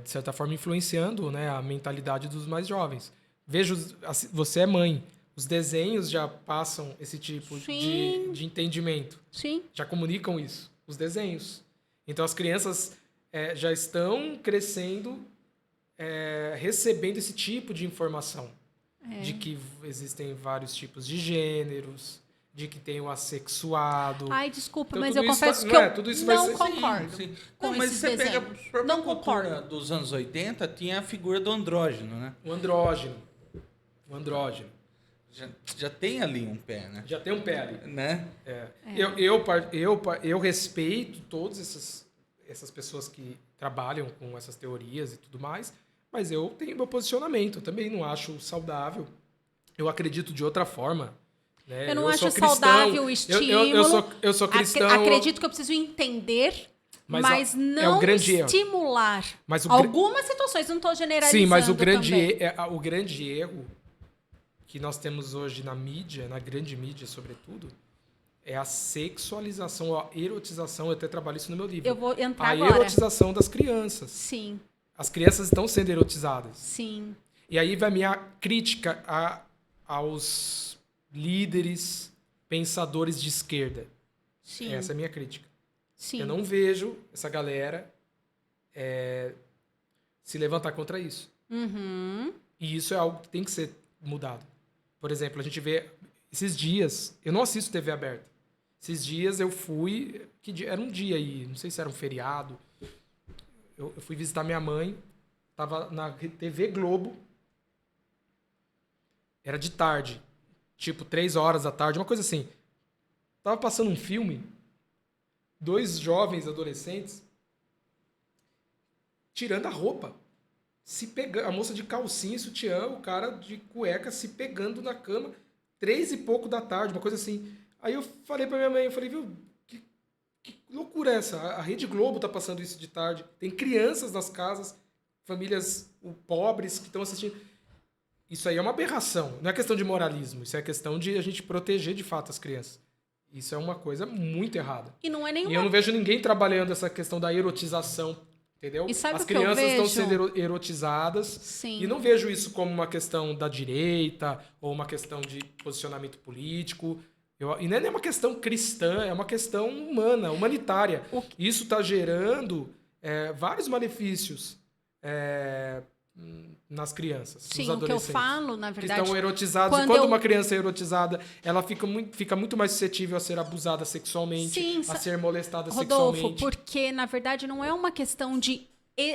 de certa forma, influenciando, né, a mentalidade dos mais jovens. Vejo, você é mãe, os desenhos já passam esse tipo de entendimento. Sim. Já comunicam isso, os desenhos. Então, as crianças já estão crescendo, recebendo esse tipo de informação. De que existem vários tipos de gêneros, de que tem o assexuado. Ai, desculpa, Então, mas tudo eu isso confesso vai- que tudo isso eu vai não ser- concordo. Sim. com Não, mas esses você pega a desenhos. própria Não cultura concordo. dos anos 80, tinha a figura do andrógeno, né? O andrógeno. Já tem ali um pé, né? Já tem um pé ali. Né? Eu respeito todas essas pessoas que trabalham com essas teorias e tudo mais, mas eu tenho meu posicionamento. Eu também não acho saudável. Eu acredito de outra forma. Né? Eu não sou acho cristão. saudável o estímulo. Eu sou cristão. Acredito que eu preciso entender, mas é não o grande erro. estimular. Mas Algumas situações, não estou generalizando. Sim, mas o também. grande erro que nós temos hoje na mídia, na grande mídia, sobretudo, é a sexualização, a erotização. Eu até trabalho isso no meu livro. Eu vou entrar a agora. erotização das crianças. Sim, As crianças estão sendo erotizadas. sim. E aí vai minha crítica aos líderes pensadores de esquerda. Sim. Essa é a minha crítica. Sim. Eu não vejo essa galera se levantar contra isso. Uhum. E isso é algo que tem que ser mudado. Por exemplo, a gente vê esses dias... Eu não assisto TV aberta. Esses dias eu fui... Era um dia aí, não sei se era um feriado. Eu fui visitar minha mãe. Tava na TV Globo. Era de tarde. Tipo, 3 horas da tarde, uma coisa assim. Tava passando um filme. 2 jovens adolescentes tirando a roupa. Se pegando, a moça de calcinha e sutiã, o cara de cueca se pegando na cama, 3 e pouco da tarde, uma coisa assim. Aí eu falei pra minha mãe, eu falei, viu, que loucura é essa? A Rede Globo tá passando isso de tarde. Tem crianças nas casas, famílias pobres que estão assistindo. Isso aí é uma aberração. Não é questão de moralismo, isso é questão de a gente proteger de fato as crianças. Isso é uma coisa muito errada. E não é E nenhuma... eu não vejo ninguém trabalhando essa questão da erotização, entendeu? E sabe As o que eu crianças estão vejo? sendo erotizadas. Sim. E não vejo isso como uma questão da direita ou uma questão de posicionamento político. E não é nem uma questão cristã, é uma questão humana, humanitária. Isso está gerando vários malefícios nas crianças, Sim, nos o que eu adolescentes. falo, na Que verdade... estão erotizados. quando E quando eu- uma criança é erotizada, ela fica muito mais suscetível a ser abusada sexualmente, Sim, a ser molestada Rodolfo, sexualmente. porque na verdade não é uma questão de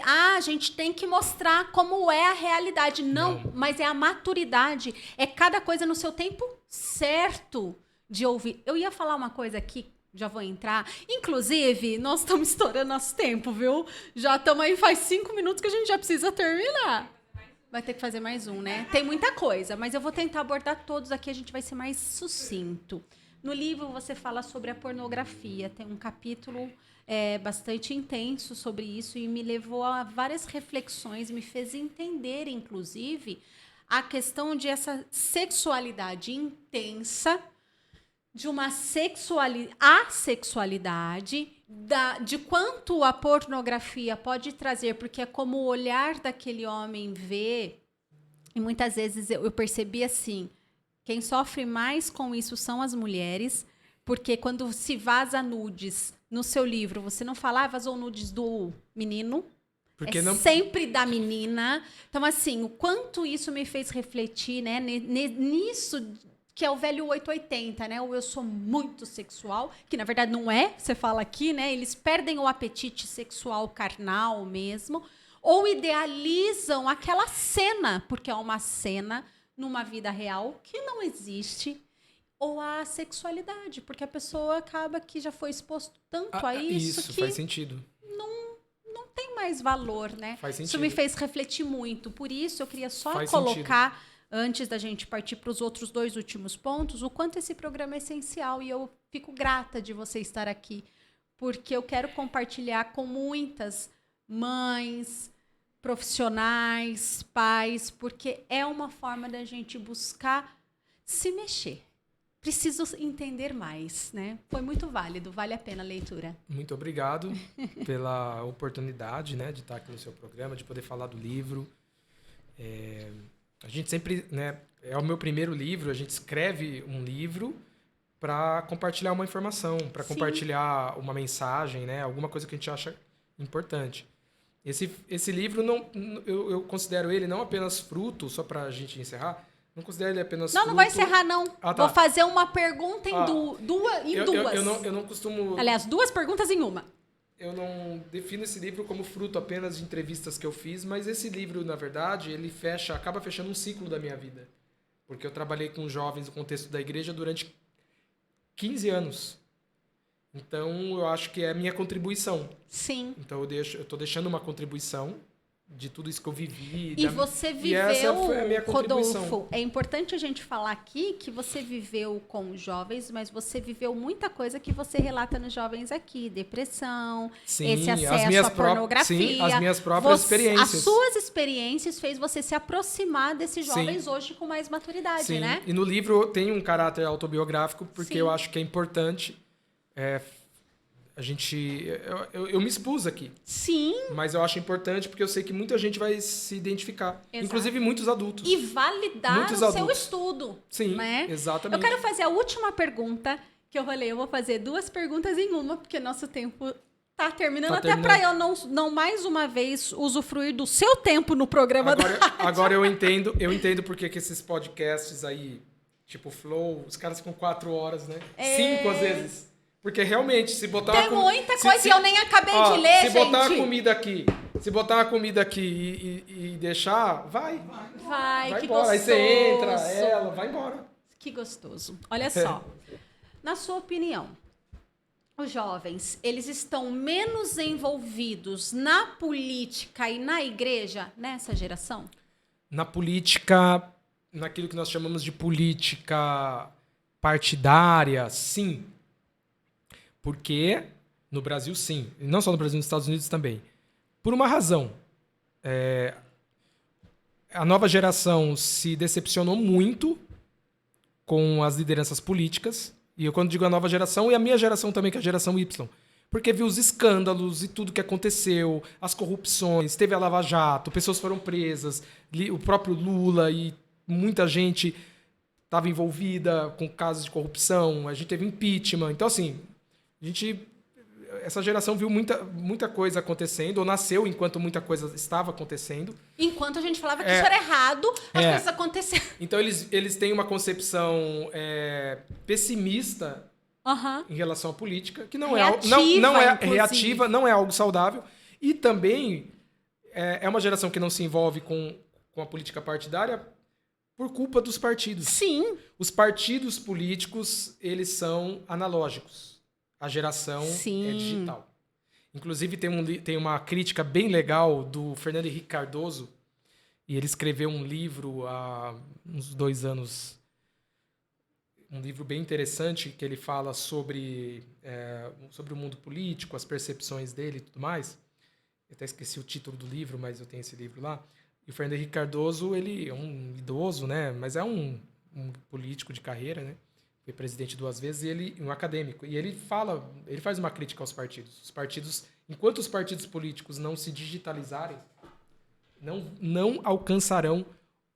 a gente tem que mostrar como é a realidade. Não, mas é a maturidade. É cada coisa no seu tempo certo de ouvir. Eu ia falar uma coisa aqui, já vou entrar. Inclusive, nós estamos estourando nosso tempo, viu? Já estamos aí faz 5 minutos que a gente já precisa terminar. Vai ter que fazer mais um, né? Tem muita coisa, mas eu vou tentar abordar todos aqui, a gente vai ser mais sucinto. No livro você fala sobre a pornografia, tem um capítulo bastante intenso sobre isso e me levou a várias reflexões, me fez entender, inclusive, a questão de essa sexualidade intensa, de uma assexualidade, de quanto a pornografia pode trazer, porque é como o olhar daquele homem vê, e muitas vezes eu percebi assim, quem sofre mais com isso são as mulheres, porque quando se vaza nudes no seu livro, você não fala, vazou nudes do menino, Porque sempre da menina. Então, assim, o quanto isso me fez refletir, né, nisso que é o velho 880, né? Ou eu sou muito sexual, que na verdade não é, você fala aqui, né? Eles perdem o apetite sexual carnal mesmo, ou idealizam aquela cena, porque é uma cena numa vida real que não existe, ou a sexualidade, porque a pessoa acaba que já foi exposto tanto a isso que faz sentido. não tem mais valor, né? Faz sentido. Isso me fez refletir muito. Por isso, eu queria só Faz colocar, antes da gente partir para os outros 2 últimos pontos, o quanto esse programa é essencial. E eu fico grata de você estar aqui, porque eu quero compartilhar com muitas mães, profissionais, pais, porque é uma forma da gente buscar se mexer. Preciso entender mais, né? Foi muito válido, vale a pena a leitura. Muito obrigado pela oportunidade, né, de estar aqui no seu programa, de poder falar do livro. A gente sempre, né, é o meu primeiro livro, a gente escreve um livro para compartilhar uma informação, para compartilhar uma mensagem, né, alguma coisa que a gente acha importante. Esse livro, eu considero ele não apenas fruto, só para a gente encerrar, não considero ele apenas fruto... Não vai encerrar, não. Ah, tá. Vou fazer uma pergunta em duas. Eu não costumo... Aliás, 2 perguntas em uma. Eu não defino esse livro como fruto apenas de entrevistas que eu fiz, mas esse livro, na verdade, ele acaba fechando um ciclo da minha vida. Porque eu trabalhei com jovens no contexto da igreja durante 15 anos. Então, eu acho que é a minha contribuição. Sim. Então, eu estou deixando uma contribuição de tudo isso que eu vivi. E você viveu, essa foi a minha contribuição. Rodolfo, é importante a gente falar aqui que você viveu com jovens, mas você viveu muita coisa que você relata nos jovens aqui. Depressão, sim, esse acesso à pornografia. Sim, as minhas próprias experiências. As suas experiências fez você se aproximar desses jovens hoje com mais maturidade, sim. né? E no livro tem um caráter autobiográfico, porque eu acho que é importante... a gente... Eu me expus aqui. Sim. Mas eu acho importante porque eu sei que muita gente vai se identificar. Exato. Inclusive muitos adultos. E validar muitos o seu adultos. estudo. Sim, né? exatamente. Eu quero fazer a última pergunta que eu falei. Eu vou fazer 2 perguntas em uma, porque nosso tempo tá terminando. Até para eu não mais uma vez usufruir do seu tempo no programa agora eu entendo porque que esses podcasts aí, tipo Flow, os caras ficam 4 horas, né? 5 às vezes. Porque realmente, se botar... Tem muita coisa e eu nem acabei de ler, gente. Se botar a comida aqui e deixar, vai que embora. gostoso. Aí você entra, ela vai embora. Que gostoso. Olha só, na sua opinião, os jovens, eles estão menos envolvidos na política e na igreja nessa geração? Na política, naquilo que nós chamamos de política partidária, sim. Porque no Brasil, sim. E não só no Brasil, nos Estados Unidos também. Por uma razão. A nova geração se decepcionou muito com as lideranças políticas. E eu, quando digo a nova geração, e a minha geração também, que é a geração Y. Porque viu os escândalos e tudo que aconteceu, as corrupções, teve a Lava Jato, pessoas foram presas, o próprio Lula e muita gente estava envolvida com casos de corrupção, a gente teve impeachment. Então, assim... Essa geração viu muita coisa acontecendo, ou nasceu enquanto muita coisa estava acontecendo. Enquanto a gente falava que isso era errado, as coisas aconteceram. Então eles têm uma concepção pessimista em relação à política, que não é reativa, não é algo saudável. E também é uma geração que não se envolve com a política partidária por culpa dos partidos. Sim. Os partidos políticos, eles são analógicos. A geração é digital. Inclusive, tem uma crítica bem legal do Fernando Henrique Cardoso, e ele escreveu um livro há uns 2 anos, um livro bem interessante, que ele fala sobre o mundo político, as percepções dele e tudo mais. Eu até esqueci o título do livro, mas eu tenho esse livro lá. E o Fernando Henrique Cardoso, ele é um idoso, né? Mas é um político de carreira, né? Foi presidente 2 vezes, e ele um acadêmico. E ele faz uma crítica aos partidos. Os partidos, enquanto os partidos políticos não se digitalizarem, não alcançarão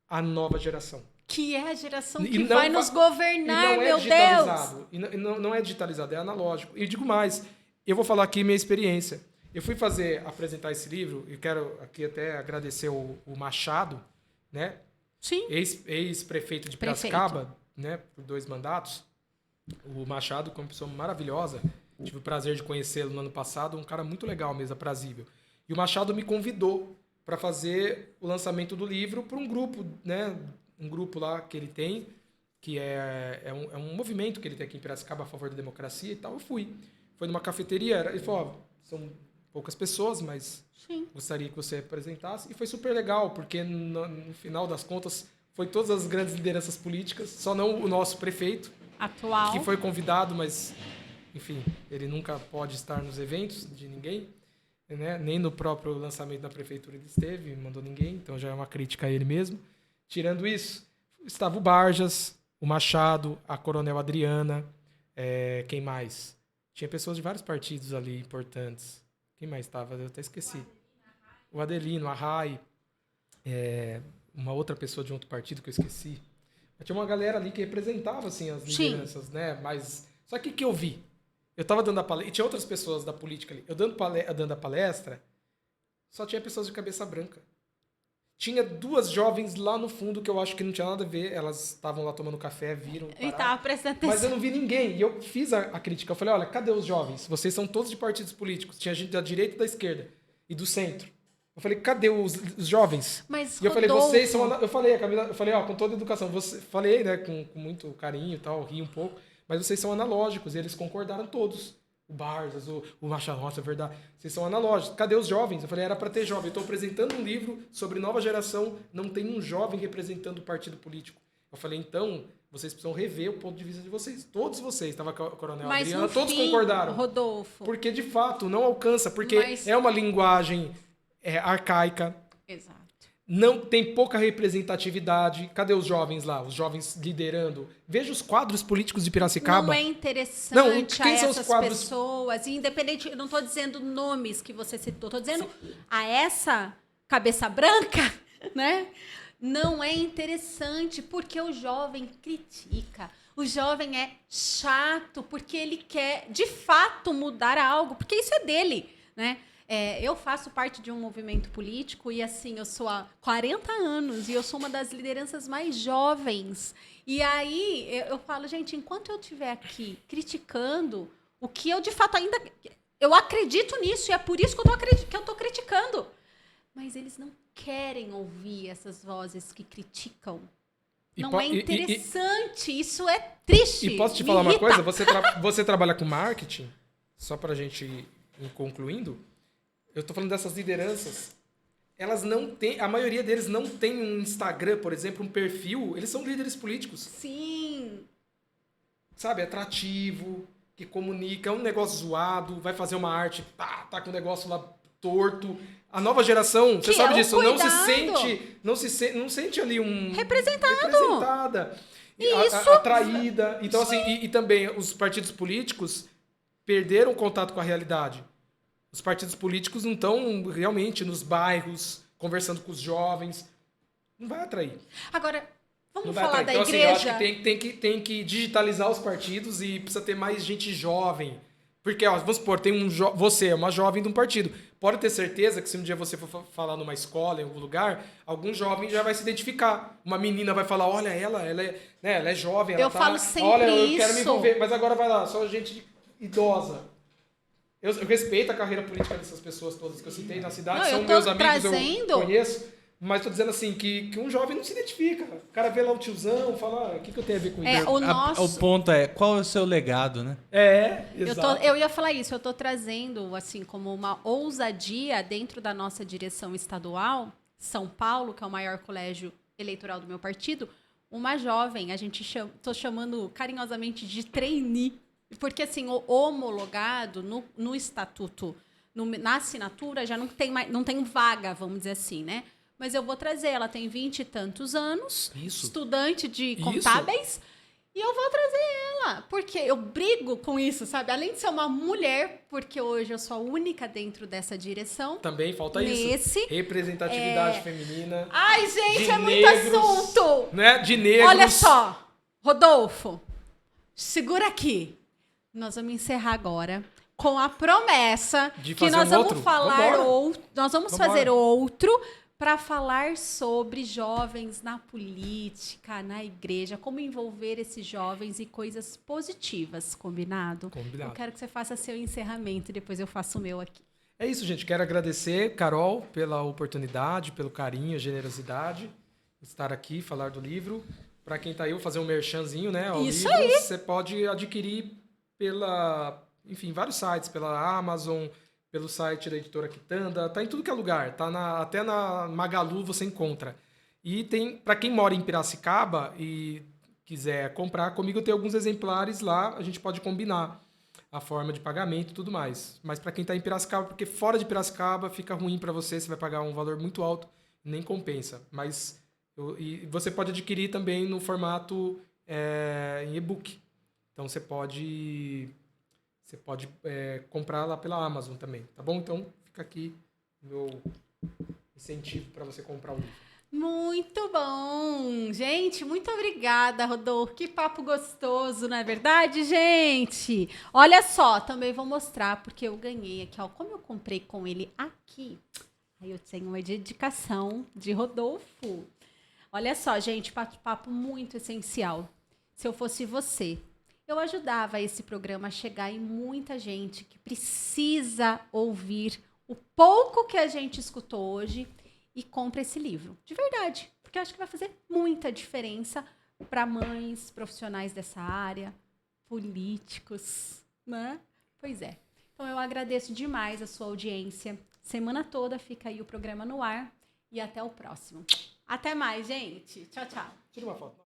a nova geração. Que é a geração que vai nos governar, meu Deus! E não é digitalizado, é analógico. E digo mais, eu vou falar aqui minha experiência. Eu fui apresentar esse livro, e quero aqui até agradecer o Machado, né? Sim. Ex-prefeito de Piracicaba, né, por 2 mandatos. O Machado, que é uma pessoa maravilhosa, tive o prazer de conhecê-lo no ano passado, um cara muito legal mesmo, aprazível. E o Machado me convidou para fazer o lançamento do livro para um grupo, né, um grupo lá que ele tem, que é um movimento que ele tem aqui em Piracicaba a favor da democracia e tal. Eu fui. Foi numa cafeteria, ele falou, são poucas pessoas, mas gostaria que você apresentasse. E foi super legal, porque no final das contas foi todas as grandes lideranças políticas, só não o nosso prefeito, atual, que foi convidado, mas, enfim, ele nunca pode estar nos eventos de ninguém. né? Nem no próprio lançamento da prefeitura ele esteve, não mandou ninguém, então já é uma crítica a ele mesmo. Tirando isso, estava o Barjas, o Machado, a Coronel Adriana, quem mais? Tinha pessoas de vários partidos ali importantes. Quem mais estava? Eu até esqueci. O Adelino, a Rai, uma outra pessoa de outro partido que eu esqueci. Mas tinha uma galera ali que representava assim, as lideranças, né? Mas só que eu vi? Eu estava dando a palestra, e tinha outras pessoas da política ali. Eu dando a palestra, só tinha pessoas de cabeça branca. Tinha 2 jovens lá no fundo que eu acho que não tinha nada a ver. Elas estavam lá tomando café, viram. E tava prestando atenção. Mas eu não vi ninguém. E eu fiz a crítica. Eu falei, olha, cadê os jovens? Vocês são todos de partidos políticos. Tinha gente da direita e da esquerda. E do centro. Eu falei, cadê os jovens? Mas, e eu falei, Rodolfo... vocês são... Eu falei, Camila, com toda a educação. Falei, né, com muito carinho e tal, ri um pouco. Mas vocês são analógicos. E eles concordaram todos. O Barjas, o Machado, nossa, é verdade. Vocês são analógicos. Cadê os jovens? Eu falei, era para ter jovem. Eu estou apresentando um livro sobre nova geração, não tem um jovem representando o partido político. Eu falei, então, vocês precisam rever o ponto de vista de vocês. Todos vocês, estava a Coronel Adriana, todos concordaram. Rodolfo. Porque, de fato, não alcança, porque é uma linguagem arcaica. Exato. Não tem pouca representatividade. Cadê os jovens lá? Os jovens liderando. Veja os quadros políticos de Piracicaba. Não é interessante quem a são os essas quadros? pessoas, independente, eu não estou dizendo nomes que você citou, estou dizendo a essa cabeça branca, né? Não é interessante, porque o jovem critica. O jovem é chato, porque ele quer, de fato, mudar algo, porque isso é dele, né? Eu faço parte de um movimento político e, assim, eu sou há 40 anos e eu sou uma das lideranças mais jovens. E aí eu falo, gente, enquanto eu estiver aqui criticando o que eu, de fato, ainda... Eu acredito nisso e é por isso que eu estou criticando. Mas eles não querem ouvir essas vozes que criticam. Não é interessante, isso é triste. E posso te falar uma coisa? Você trabalha com marketing, só para a gente ir concluindo... Eu estou falando dessas lideranças. Elas não têm... A maioria deles não tem um Instagram, por exemplo, um perfil. Eles são líderes políticos. Sim. Sabe? Atrativo, que comunica. É um negócio zoado. Vai fazer uma arte, tá com o negócio lá torto. A nova geração, você sabe disso, não sente ali representada. Isso. Atraída. Então, assim, e também os partidos políticos perderam contato com a realidade. Os partidos políticos não estão realmente nos bairros, conversando com os jovens. Não vai atrair. Agora, vamos falar falar da então, igreja? Assim, eu acho que tem que digitalizar os partidos e precisa ter mais gente jovem. Porque, vamos supor, você é uma jovem de um partido. Pode ter certeza que se um dia você for falar numa escola, em algum lugar, algum jovem já vai se identificar. Uma menina vai falar, olha, ela é jovem, ela falo sempre olha, eu isso. quero me envolver. Mas agora vai lá, só gente idosa. Eu respeito a carreira política dessas pessoas todas que eu citei na cidade, são meus amigos, eu conheço, mas estou dizendo assim, que um jovem não se identifica. O cara vê lá o tiozão, fala, o que eu tenho a ver com isso? O ponto é, qual é o seu legado, né? Exato. Eu ia falar isso, eu estou trazendo, assim, como uma ousadia dentro da nossa direção estadual, São Paulo, que é o maior colégio eleitoral do meu partido, uma jovem, a gente estou chamando carinhosamente de trainee, porque, assim, o homologado no estatuto, na assinatura, já não tem vaga, vamos dizer assim, né? Mas eu vou trazer, ela tem 20 e tantos anos, estudante de contábeis, e eu vou trazer ela, porque eu brigo com isso, sabe? Além de ser uma mulher, porque hoje eu sou a única dentro dessa direção. Também falta isso. Representatividade feminina. Ai, gente, é muito assunto! Né? De negros. Olha só, Rodolfo, segura aqui. Nós vamos encerrar agora com a promessa de que nós vamos falar nós vamos fazer outro para falar sobre jovens na política, na igreja, como envolver esses jovens e coisas positivas, combinado? Combinado. Eu quero que você faça seu encerramento e depois eu faço o meu aqui. É isso, gente. Quero agradecer, Carol, pela oportunidade, pelo carinho, a generosidade de estar aqui, falar do livro. Para quem está aí, eu vou fazer um merchanzinho, né? Isso livro, aí. Você pode adquirir vários sites, pela Amazon, pelo site da editora Quitanda, tá em tudo que é lugar, até na Magalu você encontra. E tem, para quem mora em Piracicaba e quiser comprar, comigo tem alguns exemplares lá, a gente pode combinar. a forma de pagamento e tudo mais. Mas para quem está em Piracicaba, porque fora de Piracicaba fica ruim para você, você vai pagar um valor muito alto, nem compensa. Mas e você pode adquirir também no formato em e-book. Então você pode comprar lá pela Amazon também, tá bom? Então fica aqui meu incentivo para você comprar o livro. Muito bom! Gente, muito obrigada, Rodolfo. Que papo gostoso, não é verdade, gente? Olha só, também vou mostrar, porque eu ganhei aqui, ó. Como eu comprei com ele aqui, aí eu tenho uma dedicação de Rodolfo. Olha só, gente, papo muito essencial. Se eu fosse você, eu ajudava esse programa a chegar em muita gente que precisa ouvir o pouco que a gente escutou hoje e compra esse livro. De verdade. Porque eu acho que vai fazer muita diferença para mães, profissionais dessa área, políticos, né? Pois é. Então eu agradeço demais a sua audiência. Semana toda fica aí o programa no ar e até o próximo. Até mais, gente. Tchau, tchau. Tira uma foto.